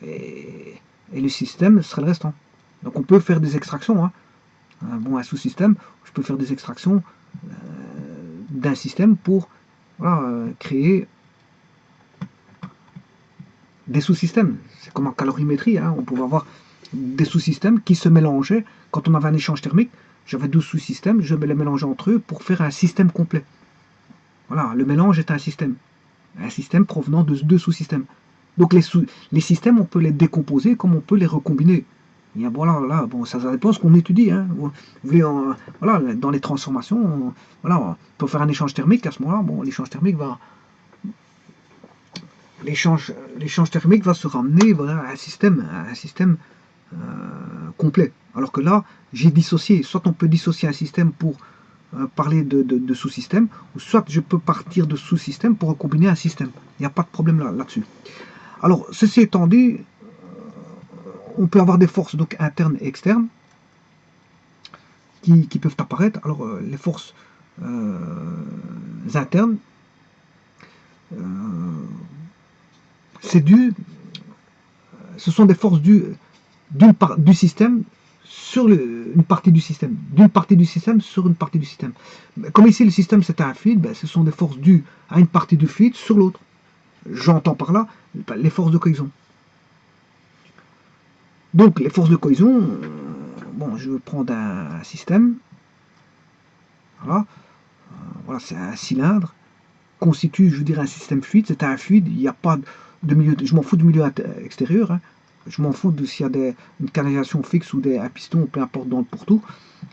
et le système serait le restant. Donc on peut faire des extractions. Hein. Bon, un sous-système, je peux faire des extractions d'un système pour voilà, créer des sous-systèmes. C'est comme en calorimétrie, hein. On pouvait avoir des sous-systèmes qui se mélangeaient. Quand on avait un échange thermique, j'avais deux sous-systèmes, je les mélangeais entre eux pour faire un système complet. Voilà, le mélange est un système provenant de deux sous-systèmes. Donc les systèmes, on peut les décomposer comme on peut les recombiner. Et voilà, là, bon, ça dépend de ce qu'on étudie. Hein. Vous voulez, voilà, dans les transformations, voilà, on peut faire un échange thermique. À ce moment-là, bon, l'échange thermique va thermique va se ramener voilà, à un système complet. Alors que là, j'ai dissocié. Soit on peut dissocier un système pour parler de sous-système, ou soit je peux partir de sous-système pour recombiner un système. Il n'y a pas de problème là-dessus. Alors, ceci étant dit, on peut avoir des forces donc internes et externes qui peuvent apparaître. Alors, les forces internes, c'est dû, ce sont des forces dues du système sur une partie du système, d'une partie du système sur une partie du système. Comme ici le système c'est un fluide, ben, ce sont des forces dues à une partie du fluide sur l'autre. J'entends par là les forces de cohésion. Donc les forces de cohésion, bon, je vais prendre un système, voilà, voilà c'est un cylindre, constitue, je dirais, un système fluide, c'est un fluide, il n'y a pas de milieu, je m'en fous du milieu extérieur, hein. Je m'en fous de s'il y a une canalisation fixe ou un piston, peu importe dans le pourtour.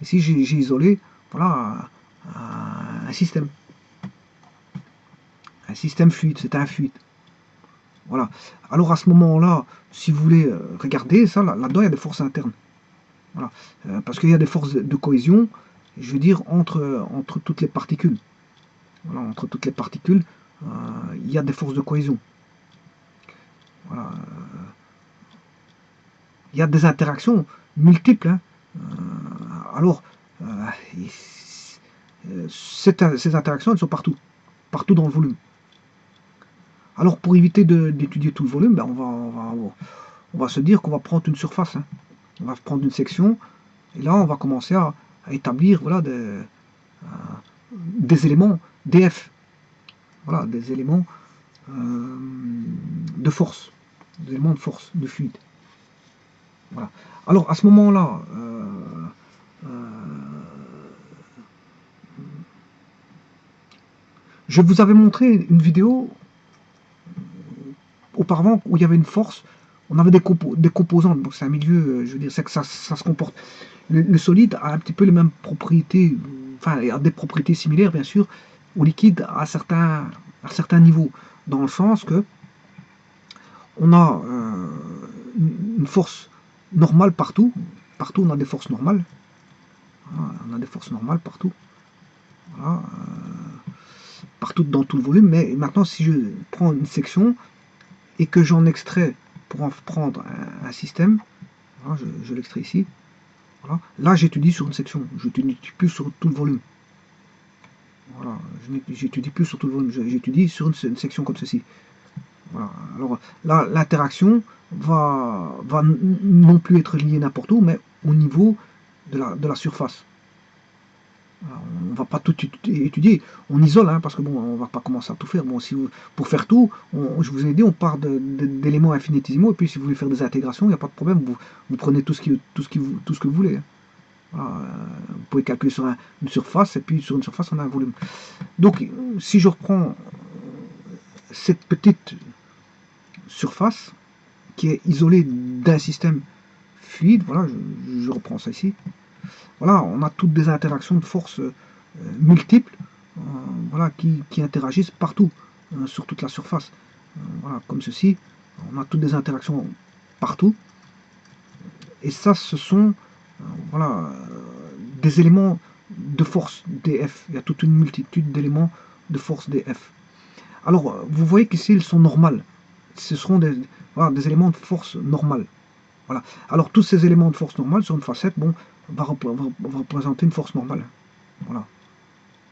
Ici, j'ai isolé voilà, un système. Un système fluide, c'est un fluide. Voilà. Alors à ce moment-là, si vous voulez regarder ça, là-dedans, il y a des forces internes. Voilà. Parce qu'il y a des forces de cohésion, je veux dire, entre toutes les particules. Voilà, entre toutes les particules, il y a des forces de cohésion. Voilà. Il y a des interactions multiples. Hein. Alors, ces interactions, elles sont partout dans le volume. Alors, pour éviter d'étudier tout le volume, ben on va se dire qu'on va prendre une surface. Hein. On va prendre une section, et là, on va commencer à établir voilà, des éléments dF. Voilà, des éléments de force. Des éléments de force, de fluide. Voilà. Alors, à ce moment-là, je vous avais montré une vidéo auparavant où il y avait une force, on avait des composantes, donc c'est un milieu, je veux dire, c'est que ça se comporte. Le solide a un petit peu les mêmes propriétés, enfin, il a des propriétés similaires, bien sûr, au liquide à certains niveaux, dans le sens que on a une force normale partout on a des forces normales, voilà, on a des forces normales partout, voilà, partout dans tout le volume, mais maintenant si je prends une section et que j'en extrais pour en prendre un système, voilà, je l'extrais ici, voilà. Là j'étudie sur une section, je n'étudie plus sur tout le volume. Voilà, j'étudie plus sur tout le volume, j'étudie sur une section comme ceci. Voilà. Alors là, l'interaction va non plus être liée n'importe où, mais au niveau de la surface. Alors, on ne va pas tout étudier, on isole, hein, parce que bon, on ne va pas commencer à tout faire. Bon, pour faire tout, je vous ai dit, on part d'éléments infinitésimaux, et puis si vous voulez faire des intégrations, il n'y a pas de problème, vous prenez tout ce que vous voulez. Hein. Voilà, vous pouvez calculer sur une surface, et puis sur une surface, on a un volume. Donc, si je reprends cette petite surface qui est isolée d'un système fluide, voilà, je reprends ça ici, voilà, on a toutes des interactions de forces multiples, voilà, qui interagissent partout, sur toute la surface. Voilà, comme ceci, on a toutes des interactions partout, et ça, ce sont voilà, des éléments de force dF. Il y a toute une multitude d'éléments de force dF. Alors, vous voyez qu'ici, ils sont normales. Ce seront voilà, des éléments de force normale. Voilà. Alors, tous ces éléments de force normale sur une facette, bon, va représenter une force normale. Voilà.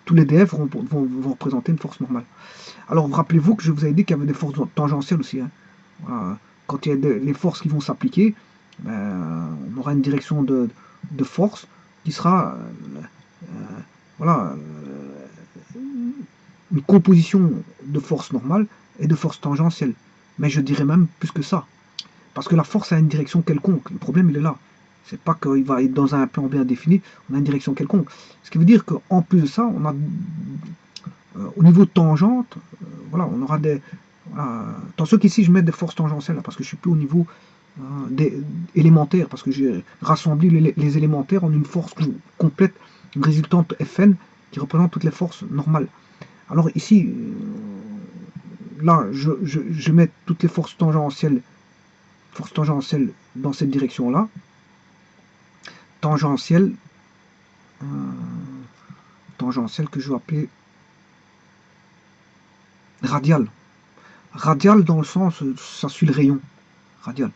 Tous les dF vont représenter une force normale. Alors, rappelez-vous que je vous avais dit qu'il y avait des forces tangentielles aussi. Hein. Voilà. Quand il y a les forces qui vont s'appliquer, on aura une direction de force qui sera voilà, une composition de force normale et de force tangentielle. Mais je dirais même plus que ça. Parce que la force a une direction quelconque. Le problème, il est là. C'est pas qu'il va être dans un plan bien défini, on a une direction quelconque. Ce qui veut dire qu'en plus de ça, on a au niveau de tangente, voilà, on aura des. Voilà, attention qu'ici je mets des forces tangentielles, là, parce que je suis plus au niveau des élémentaires, parce que j'ai rassemblé les élémentaires en une force complète, une résultante Fn qui représente toutes les forces normales. Alors ici, là, je mets toutes les forces tangentielles dans cette direction-là. Tangentielle que je vais appeler radiale. Radial dans le sens, ça suit le rayon. Radial.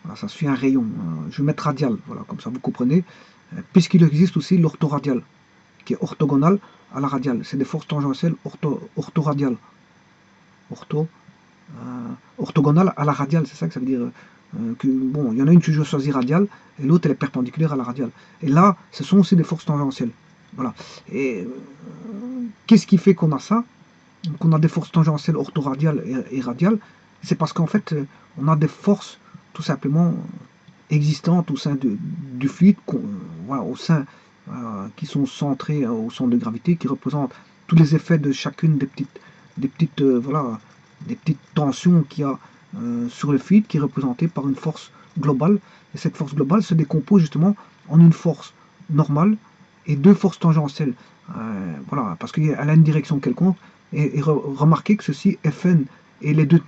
Voilà, ça suit un rayon. Je vais mettre radial, voilà, comme ça vous comprenez. Puisqu'il existe aussi l'orthoradial, qui est orthogonal à la radiale. C'est des forces tangentielles orthoradiales. Orthogonale à la radiale, c'est ça que ça veut dire. Que, bon, il y en a une que je choisis radiale, et l'autre elle est perpendiculaire à la radiale. Et là, ce sont aussi des forces tangentielles. Voilà. Et qu'est-ce qui fait qu'on a ça? Qu'on a des forces tangentielles orthoradiales et radiales? C'est parce qu'en fait, on a des forces tout simplement existantes au sein du fluide, voilà, au sein, qui sont centrées au centre de gravité, qui représentent tous les effets de chacune voilà, des petites tensions qu'il y a sur le fluide, qui est représentée par une force globale. Et cette force globale se décompose justement en une force normale et deux forces tangentielles. Voilà, parce qu'elle a une direction quelconque. Et remarquez que ceci, Fn et les deux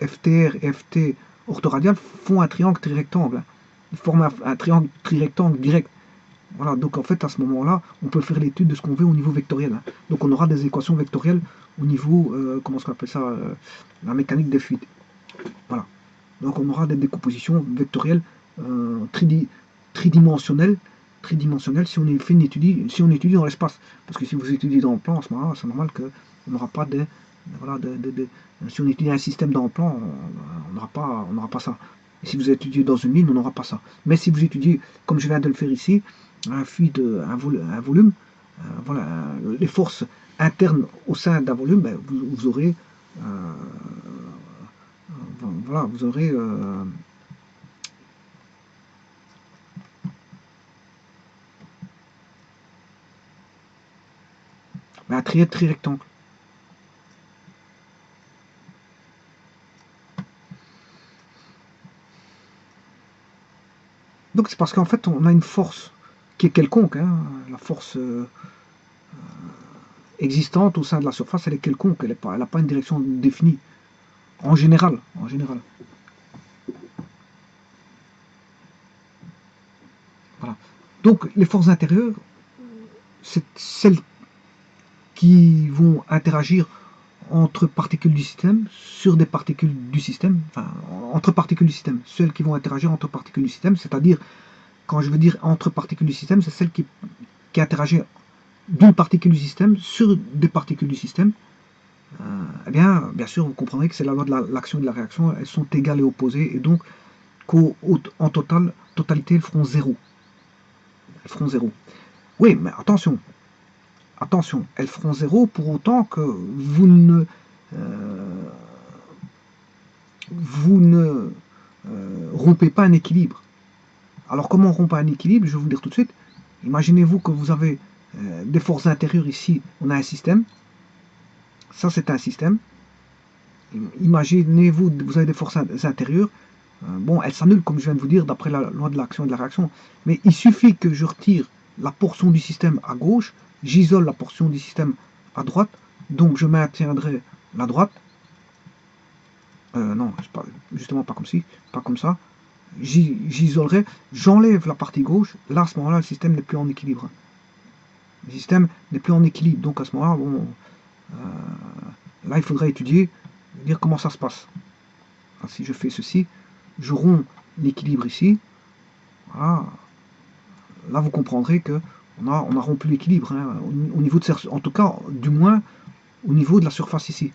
FTR et FT orthoradial font un triangle trirectangle. Ils forment un triangle trirectangle direct. Voilà, donc en fait, à ce moment-là, on peut faire l'étude de ce qu'on veut au niveau vectoriel. Donc on aura des équations vectorielles au niveau, comment on appelle ça, la mécanique des fluides. Voilà. Donc on aura des décompositions vectorielles tridimensionnelles, si on fait si on étudie dans l'espace. Parce que si vous étudiez dans le plan, à ce moment-là, c'est normal qu'on n'aura pas voilà, si on étudie un système dans le plan, on n'aura pas ça. Et si vous étudiez dans une ligne, on n'aura pas ça. Mais si vous étudiez, comme je viens de le faire ici, un fluide, un volume, voilà, les forces internes au sein d'un volume, ben, vous aurez voilà, vous aurez un trirectangle. Donc c'est parce qu'en fait on a une force qui est quelconque, hein, la force existante au sein de la surface, elle est quelconque, elle n'a pas une direction définie, en général. Voilà. Donc les forces intérieures, c'est celles qui vont interagir entre particules du système, sur des particules du système, enfin entre particules du système, celles qui vont interagir entre particules du système, c'est-à-dire, quand je veux dire entre particules du système, c'est celles qui interagissent d'une particule du système sur des particules du système. Eh bien sûr, vous comprendrez que c'est la loi de l'action et de la réaction, elles sont égales et opposées, et donc en totalité, elles feront zéro. Oui, mais attention, elles feront zéro pour autant que vous ne rompez pas un équilibre. Alors comment on rompt pas un équilibre? Je vais vous dire tout de suite. Imaginez-vous que vous avez des forces intérieures ici, on a un système. Ça c'est un système. Imaginez-vous, vous avez des forces intérieures. Bon, elles s'annulent, comme je viens de vous dire, d'après la loi de l'action et de la réaction. Mais il suffit que je retire la portion du système à gauche, j'isole la portion du système à droite, donc je maintiendrai la droite. Non, justement pas comme ci, pas comme ça. J'isolerai, j'enlève la partie gauche, là à ce moment-là, le système n'est plus en équilibre. Le système n'est plus en équilibre, donc à ce moment-là, bon, là il faudrait étudier, dire comment ça se passe. Alors, si je fais ceci, je romps l'équilibre ici, voilà. Là vous comprendrez que on a rompu l'équilibre, hein, au niveau de, en tout cas, du moins au niveau de la surface ici.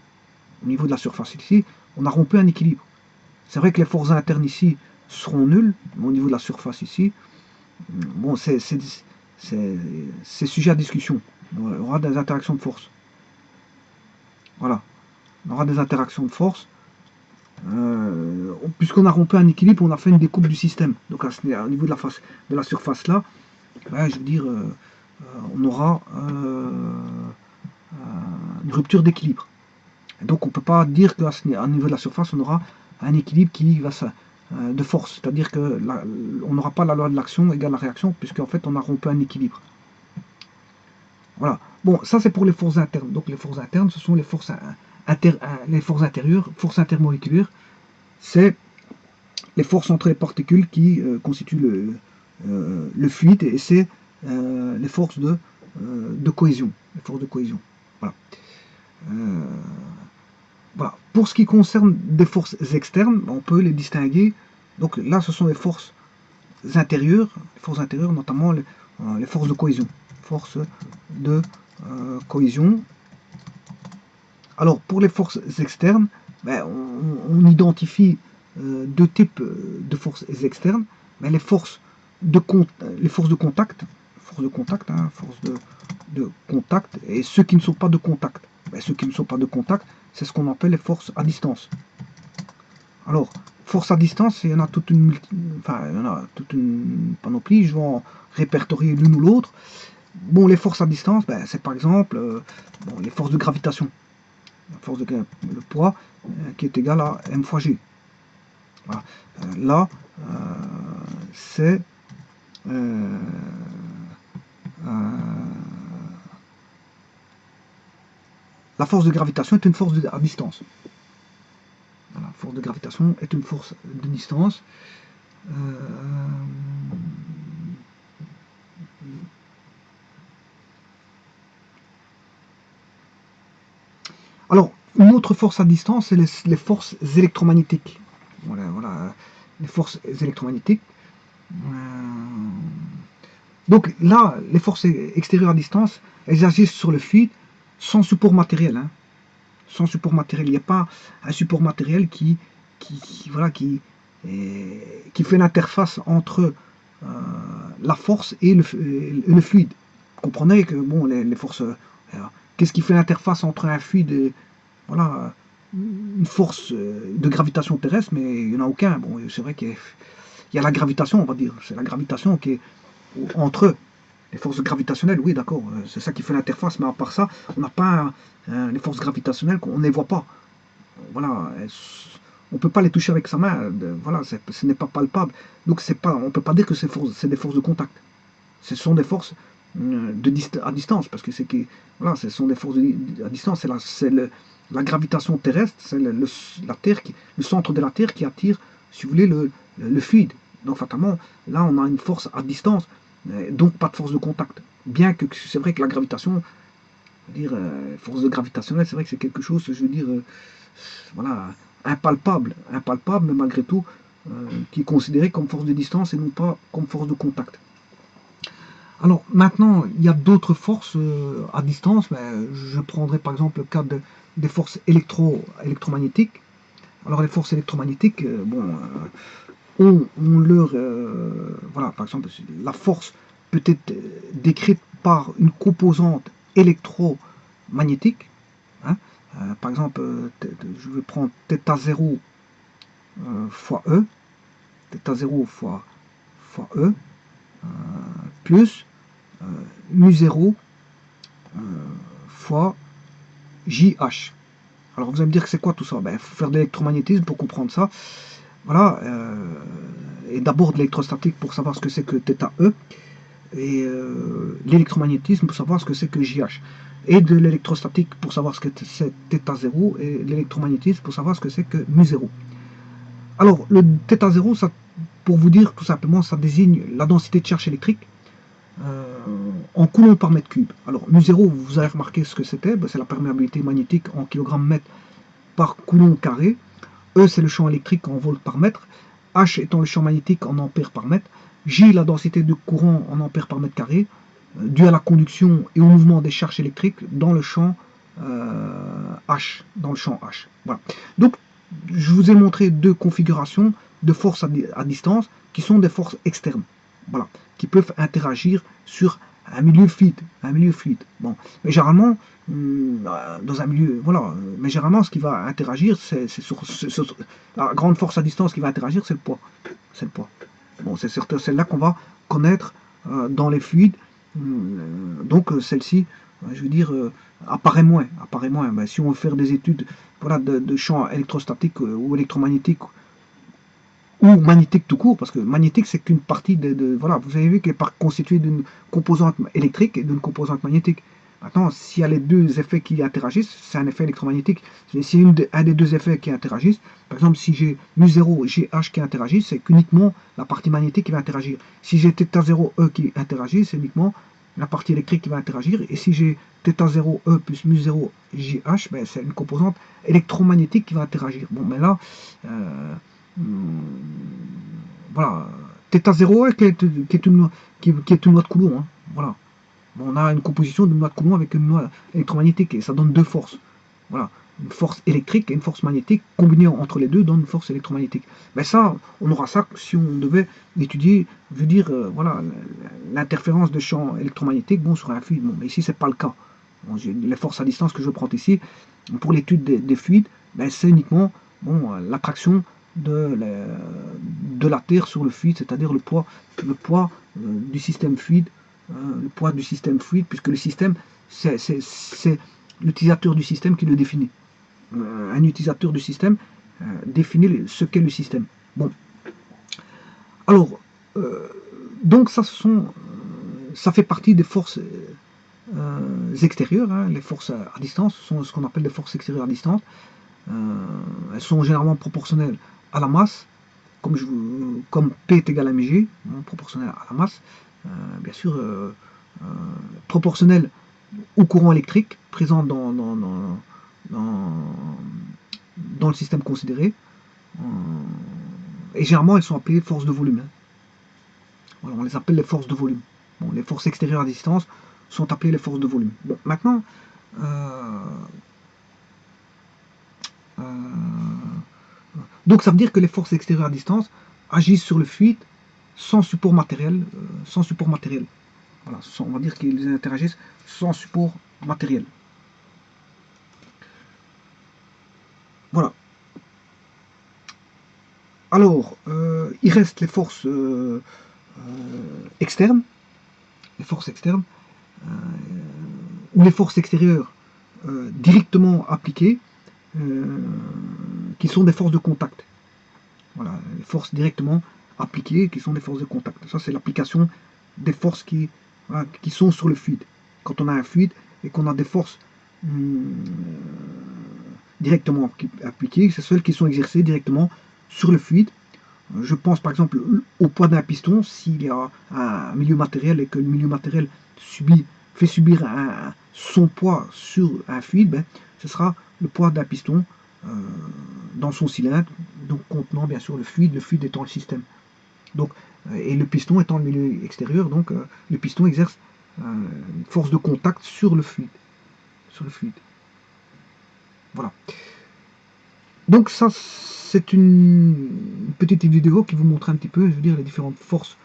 Au niveau de la surface ici, on a rompu un équilibre. C'est vrai que les forces internes ici seront nulles, mais au niveau de la surface ici, bon, c'est sujet à discussion. Il y aura des interactions de force. Voilà. On aura des interactions de force. Puisqu'on a rompu un équilibre, on a fait une découpe du système. Donc au niveau de la surface là, je veux dire, on aura une rupture d'équilibre. Donc on ne peut pas dire qu'à niveau de la surface, on aura un équilibre qui va de force. C'est-à-dire qu'on n'aura pas la loi de l'action égale la réaction, puisqu'en fait on a rompu un équilibre. Voilà. Bon, ça c'est pour les forces internes. Donc les forces internes, ce sont les forces, les forces intérieures, forces intermoléculaires. C'est les forces entre les particules qui constituent le fluide, et c'est les forces de cohésion. Les forces de cohésion. Voilà. Voilà. Pour ce qui concerne des forces externes, on peut les distinguer. Donc là, ce sont les forces intérieures, notamment les forces de cohésion. Forces de cohésion. Alors, pour les forces externes, on identifie deux types de forces externes. Les forces de contact, forces de contact, et ceux qui ne sont pas de contact. Ceux qui ne sont pas de contact, c'est ce qu'on appelle les forces à distance. Alors, force à distance, il y en a toute une panoplie, je vais en répertorier l'une ou l'autre. Bon, les forces à distance, c'est par exemple les forces de gravitation. La force le poids qui est égal à m fois g. Voilà. Là, c'est la force de gravitation est une force à distance. La force de gravitation est une force de distance. Alors, une autre force à distance, c'est les forces électromagnétiques. Voilà, les forces électromagnétiques. Donc là, les forces extérieures à distance, elles agissent sur le fluide sans support matériel. Hein. Sans support matériel. Il n'y a pas un support matériel qui fait l'interface entre la force et le fluide. Vous comprenez que bon, les forces... qu'est-ce qui fait l'interface entre un fluide et voilà, une force de gravitation terrestre, mais il n'y en a aucun. Bon, c'est vrai qu'il y a la gravitation, on va dire. C'est la gravitation qui est entre les forces gravitationnelles, oui, d'accord, c'est ça qui fait l'interface, mais à part ça, on n'a pas les forces gravitationnelles, on ne les voit pas. Voilà, on ne peut pas les toucher avec sa main, voilà, ce n'est pas palpable. Donc on ne peut pas dire que c'est des forces de contact. Ce sont des forces à distance, parce que voilà, ce sont des forces à distance, c'est la gravitation terrestre, c'est la Terre le centre de la Terre qui attire, si vous voulez, le fluide. Donc fatalement, là on a une force à distance, donc pas de force de contact. Bien que c'est vrai que la gravitation, force de gravitationnelle, c'est vrai que c'est quelque chose, je veux dire, voilà, impalpable, mais malgré tout, qui est considéré comme force de distance et non pas comme force de contact. Alors maintenant, il y a d'autres forces à distance, mais je prendrai par exemple le cas des forces électromagnétiques. Alors les forces électromagnétiques, ont leur... voilà, par exemple, la force peut être décrite par une composante électromagnétique. Hein. Par exemple, je vais prendre θ0 fois E, θ0 fois E, plus mu0 fois JH. Alors vous allez me dire que c'est quoi tout ça? Ben, il faut faire de l'électromagnétisme pour comprendre ça. Voilà, et d'abord de l'électrostatique pour savoir ce que c'est que θE, et l'électromagnétisme pour savoir ce que c'est que JH. Et de l'électrostatique pour savoir ce que c'est θ0, et l'électromagnétisme pour savoir ce que c'est que mu0. Alors, le θ0, ça, pour vous dire tout simplement, ça désigne la densité de charge électrique en coulomb par mètre cube. Alors, mu0, vous avez remarqué ce que c'était, ben, c'est la perméabilité magnétique en kg/mètre par coulomb carré. E, c'est le champ électrique en volts par mètre. H étant le champ magnétique en ampères par mètre. J, la densité de courant en ampères par mètre carré, due à la conduction et au mouvement des charges électriques dans le champ H. Dans le champ H. Voilà. Donc, je vous ai montré deux configurations de forces à distance qui sont des forces externes. Voilà. Qui peuvent interagir sur un milieu fluide. Bon. Mais généralement, dans un milieu, voilà, mais généralement ce qui va interagir, c'est sur la grande force à distance qui va interagir, c'est le poids. C'est le poids. Bon, c'est celle-là qu'on va connaître dans les fluides. Donc celle-ci, je veux dire, apparaît moins. Ben, si on veut faire des études, voilà, de champs électrostatiques ou électromagnétiques ou magnétique tout court, parce que magnétique c'est qu'une partie voilà, vous avez vu qu'elle est constituée d'une composante électrique et d'une composante magnétique. Maintenant, s'il y a les deux effets qui interagissent, c'est un effet électromagnétique. Si un des deux effets qui interagissent, par exemple, si j'ai mu0 et GH qui interagissent, c'est qu'uniquement la partie magnétique qui va interagir. Si j'ai θ0E qui interagit, c'est uniquement la partie électrique qui va interagir. Et si j'ai θ0E plus mu0 GH, ben, c'est une composante électromagnétique qui va interagir. Bon, mais là, voilà, θ0E qui est une loi de Coulomb. Hein, voilà. On a une composition d'une loi de Coulomb avec une loi électromagnétique et ça donne deux forces. Voilà, une force électrique et une force magnétique combinées entre les deux donne une force électromagnétique. Mais ça, on aura ça si on devait étudier, je veux dire, voilà, l'interférence de champs électromagnétiques bon, sur un fluide. Bon, mais ici, c'est pas le cas. Bon, les forces à distance que je prends ici, pour l'étude des fluides, ben, c'est uniquement bon, l'attraction de la Terre sur le fluide, c'est-à-dire le poids du système fluide. Le poids du système fluide, puisque le système, c'est l'utilisateur du système qui le définit. Un utilisateur du système définit ce qu'est le système. Bon. Alors, donc ça fait partie des forces extérieures, hein, les forces à distance, sont ce qu'on appelle les forces extérieures à distance. Elles sont généralement proportionnelles à la masse, comme P est égal à mg, hein, proportionnel à la masse. Bien sûr, proportionnel au courant électrique présent dans le système considéré. Et généralement, elles sont appelées forces de volume. Hein. Voilà, on les appelle les forces de volume. Bon, les forces extérieures à distance sont appelées les forces de volume. Bon, maintenant, donc ça veut dire que les forces extérieures à distance agissent sur le fluide sans support matériel. Voilà, on va dire qu'ils interagissent sans support matériel. Voilà. Alors, il reste les forces externes, ou les forces extérieures directement appliquées, qui sont des forces de contact. Voilà, les forces directement appliquées qui sont des forces de contact. Ça, c'est l'application des forces qui sont sur le fluide. Quand on a un fluide et qu'on a des forces directement appliquées, c'est celles qui sont exercées directement sur le fluide. Je pense par exemple au poids d'un piston. S'il y a un milieu matériel et que le milieu matériel fait subir son poids sur un fluide, ben, ce sera le poids d'un piston dans son cylindre, donc contenant bien sûr le fluide étant le système. Donc, et le piston étant le milieu extérieur, donc le piston exerce une force de contact sur le fluide. Voilà. Donc ça, c'est une petite vidéo qui vous montre un petit peu, je veux dire, les différentes forces.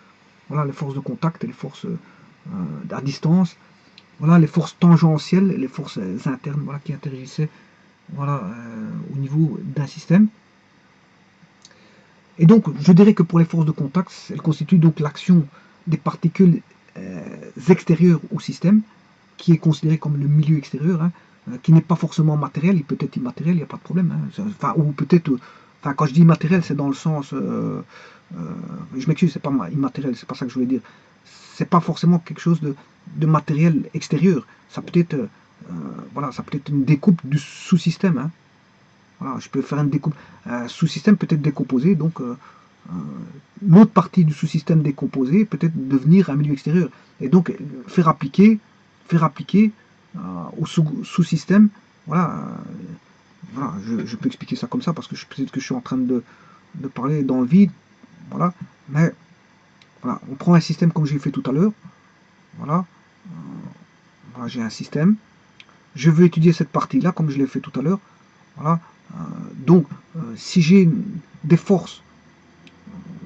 Voilà, les forces de contact et les forces à distance. Voilà, les forces tangentielles et les forces internes, voilà, qui interagissaient, voilà, au niveau d'un système. Et donc, je dirais que pour les forces de contact, elles constituent donc l'action des particules extérieures au système, qui est considéré comme le milieu extérieur. Hein. qui n'est pas forcément matériel, il peut être immatériel, il n'y a pas de problème. Hein. Enfin, ou peut-être, enfin, quand je dis immatériel, c'est dans le sens, je m'excuse, c'est pas immatériel, c'est pas ça que je voulais dire. C'est pas forcément quelque chose de matériel extérieur. Ça peut être, voilà, ça peut être une découpe du sous-système. Hein. Voilà, je peux faire une découpe. Un sous-système peut être décomposé, donc l'autre partie du sous-système décomposé peut être devenir un milieu extérieur. Et donc faire appliquer au sous-système, voilà, voilà je peux expliquer ça comme ça parce que peut-être que je suis en train de parler dans le vide, voilà, mais voilà, on prend un système comme j'ai fait tout à l'heure, voilà, voilà j'ai un système, je veux étudier cette partie-là comme je l'ai fait tout à l'heure, voilà, donc si j'ai des forces,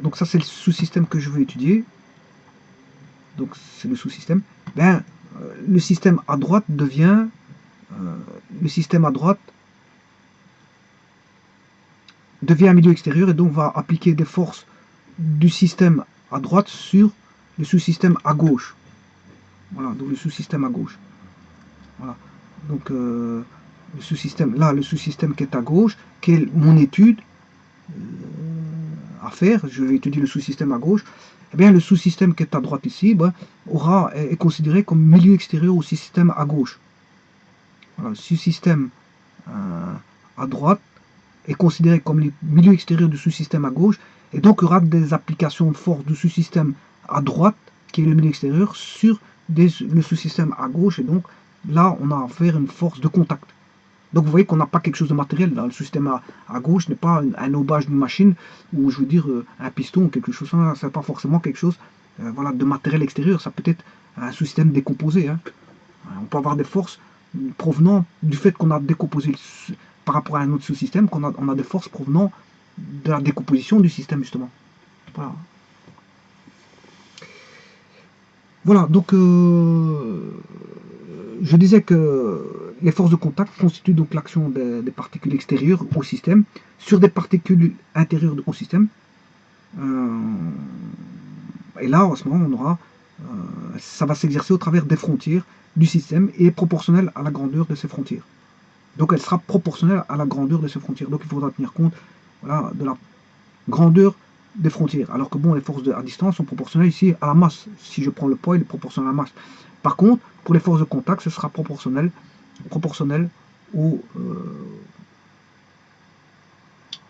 donc ça c'est le sous-système que je veux étudier, donc c'est le sous-système, ben, le système à droite devient, le système à droite devient un milieu extérieur et donc va appliquer des forces du système à droite sur le sous-système à gauche. Voilà, donc le sous-système à gauche. Voilà. Donc le sous-système, là, le sous-système qui est à gauche, qui est mon étude à faire, je vais étudier le sous-système à gauche, eh bien le sous-système qui est à droite ici, ben, est considéré comme milieu extérieur au système à gauche. Voilà, le sous-système à droite est considéré comme le milieu extérieur du sous-système à gauche, et donc il y aura des applications de force du sous-système à droite, qui est le milieu extérieur, sur le sous-système à gauche, et donc là on a affaire à une force de contact. Donc vous voyez qu'on n'a pas quelque chose de matériel. Là. Le système à gauche n'est pas un obage d'une machine, ou je veux dire un piston ou quelque chose, ça n'est pas forcément quelque chose voilà, de matériel extérieur, ça peut être un sous-système décomposé. Hein. On peut avoir des forces provenant du fait qu'on a décomposé par rapport à un autre sous-système, on a des forces provenant de la décomposition du système justement. Voilà. Voilà, donc je disais que les forces de contact constituent donc l'action des particules extérieures au système sur des particules intérieures au système. Et là, en ce moment, on aura, ça va s'exercer au travers des frontières du système et est proportionnel à la grandeur de ces frontières. Donc elle sera proportionnelle à la grandeur de ces frontières. Donc il faudra tenir compte voilà, de la grandeur des frontières. Alors que bon, les forces à distance sont proportionnelles ici à la masse. Si je prends le poids, il est proportionnel à la masse. Par contre, pour les forces de contact, ce sera proportionnel aux,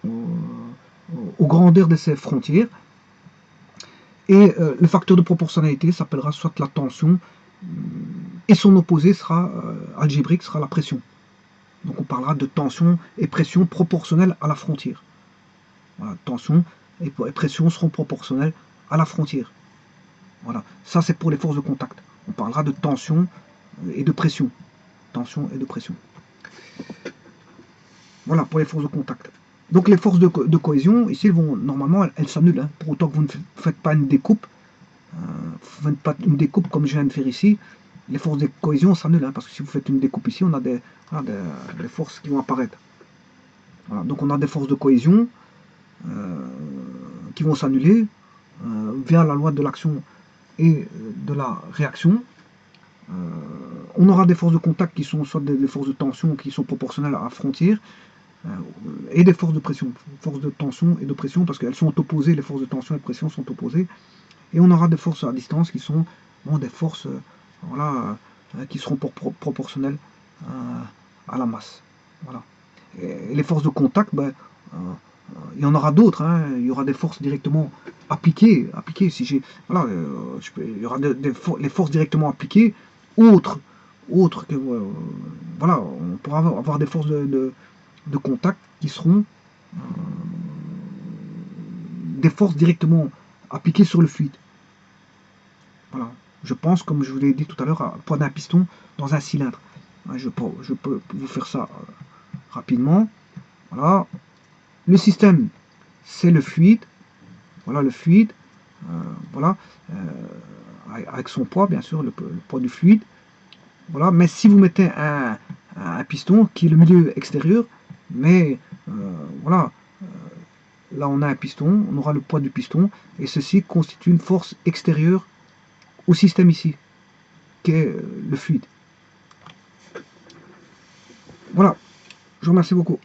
aux grandeurs de ces frontières. Et le facteur de proportionnalité s'appellera soit la tension, et son opposé sera algébrique, sera la pression. Donc on parlera de tension et pression proportionnelles à la frontière. Voilà, tension et pression seront proportionnelles à la frontière. Voilà, ça c'est pour les forces de contact. On parlera de tension et de pression. Tension et de pression. Voilà pour les forces de contact. Donc les forces de cohésion, ici, normalement, elles s'annulent. Hein, pour autant que vous ne faites pas une découpe, comme je viens de faire ici, les forces de cohésion s'annulent. Hein, parce que si vous faites une découpe ici, on a des forces qui vont apparaître. Voilà, donc on a des forces de cohésion qui vont s'annuler via la loi de l'action et de la réaction. On aura des forces de contact qui sont soit des forces de tension qui sont proportionnelles à la frontière, et des forces de pression, forces de tension et de pression, parce qu'elles sont opposées, les forces de tension et de pression sont opposées, et on aura des forces à distance qui sont des forces voilà, qui seront proportionnelles à la masse. Voilà. Et les forces de contact, il y en aura d'autres, hein. Il y aura des forces directement appliquées si j'ai, voilà, il y aura les forces directement appliquées, autres que, voilà, on pourra avoir des forces de contact qui seront des forces directement appliquées sur le fluide. Voilà. Je pense, comme je vous l'ai dit tout à l'heure, à poids d'un piston dans un cylindre. Je peux vous faire ça rapidement. Voilà. Le système, c'est le fluide. Voilà le fluide. Voilà. Avec son poids, bien sûr, le poids du fluide. Voilà. Mais si vous mettez un piston qui est le milieu extérieur, mais voilà, là on a un piston, on aura le poids du piston, et ceci constitue une force extérieure au système ici, qui est le fluide. Voilà, je vous remercie beaucoup.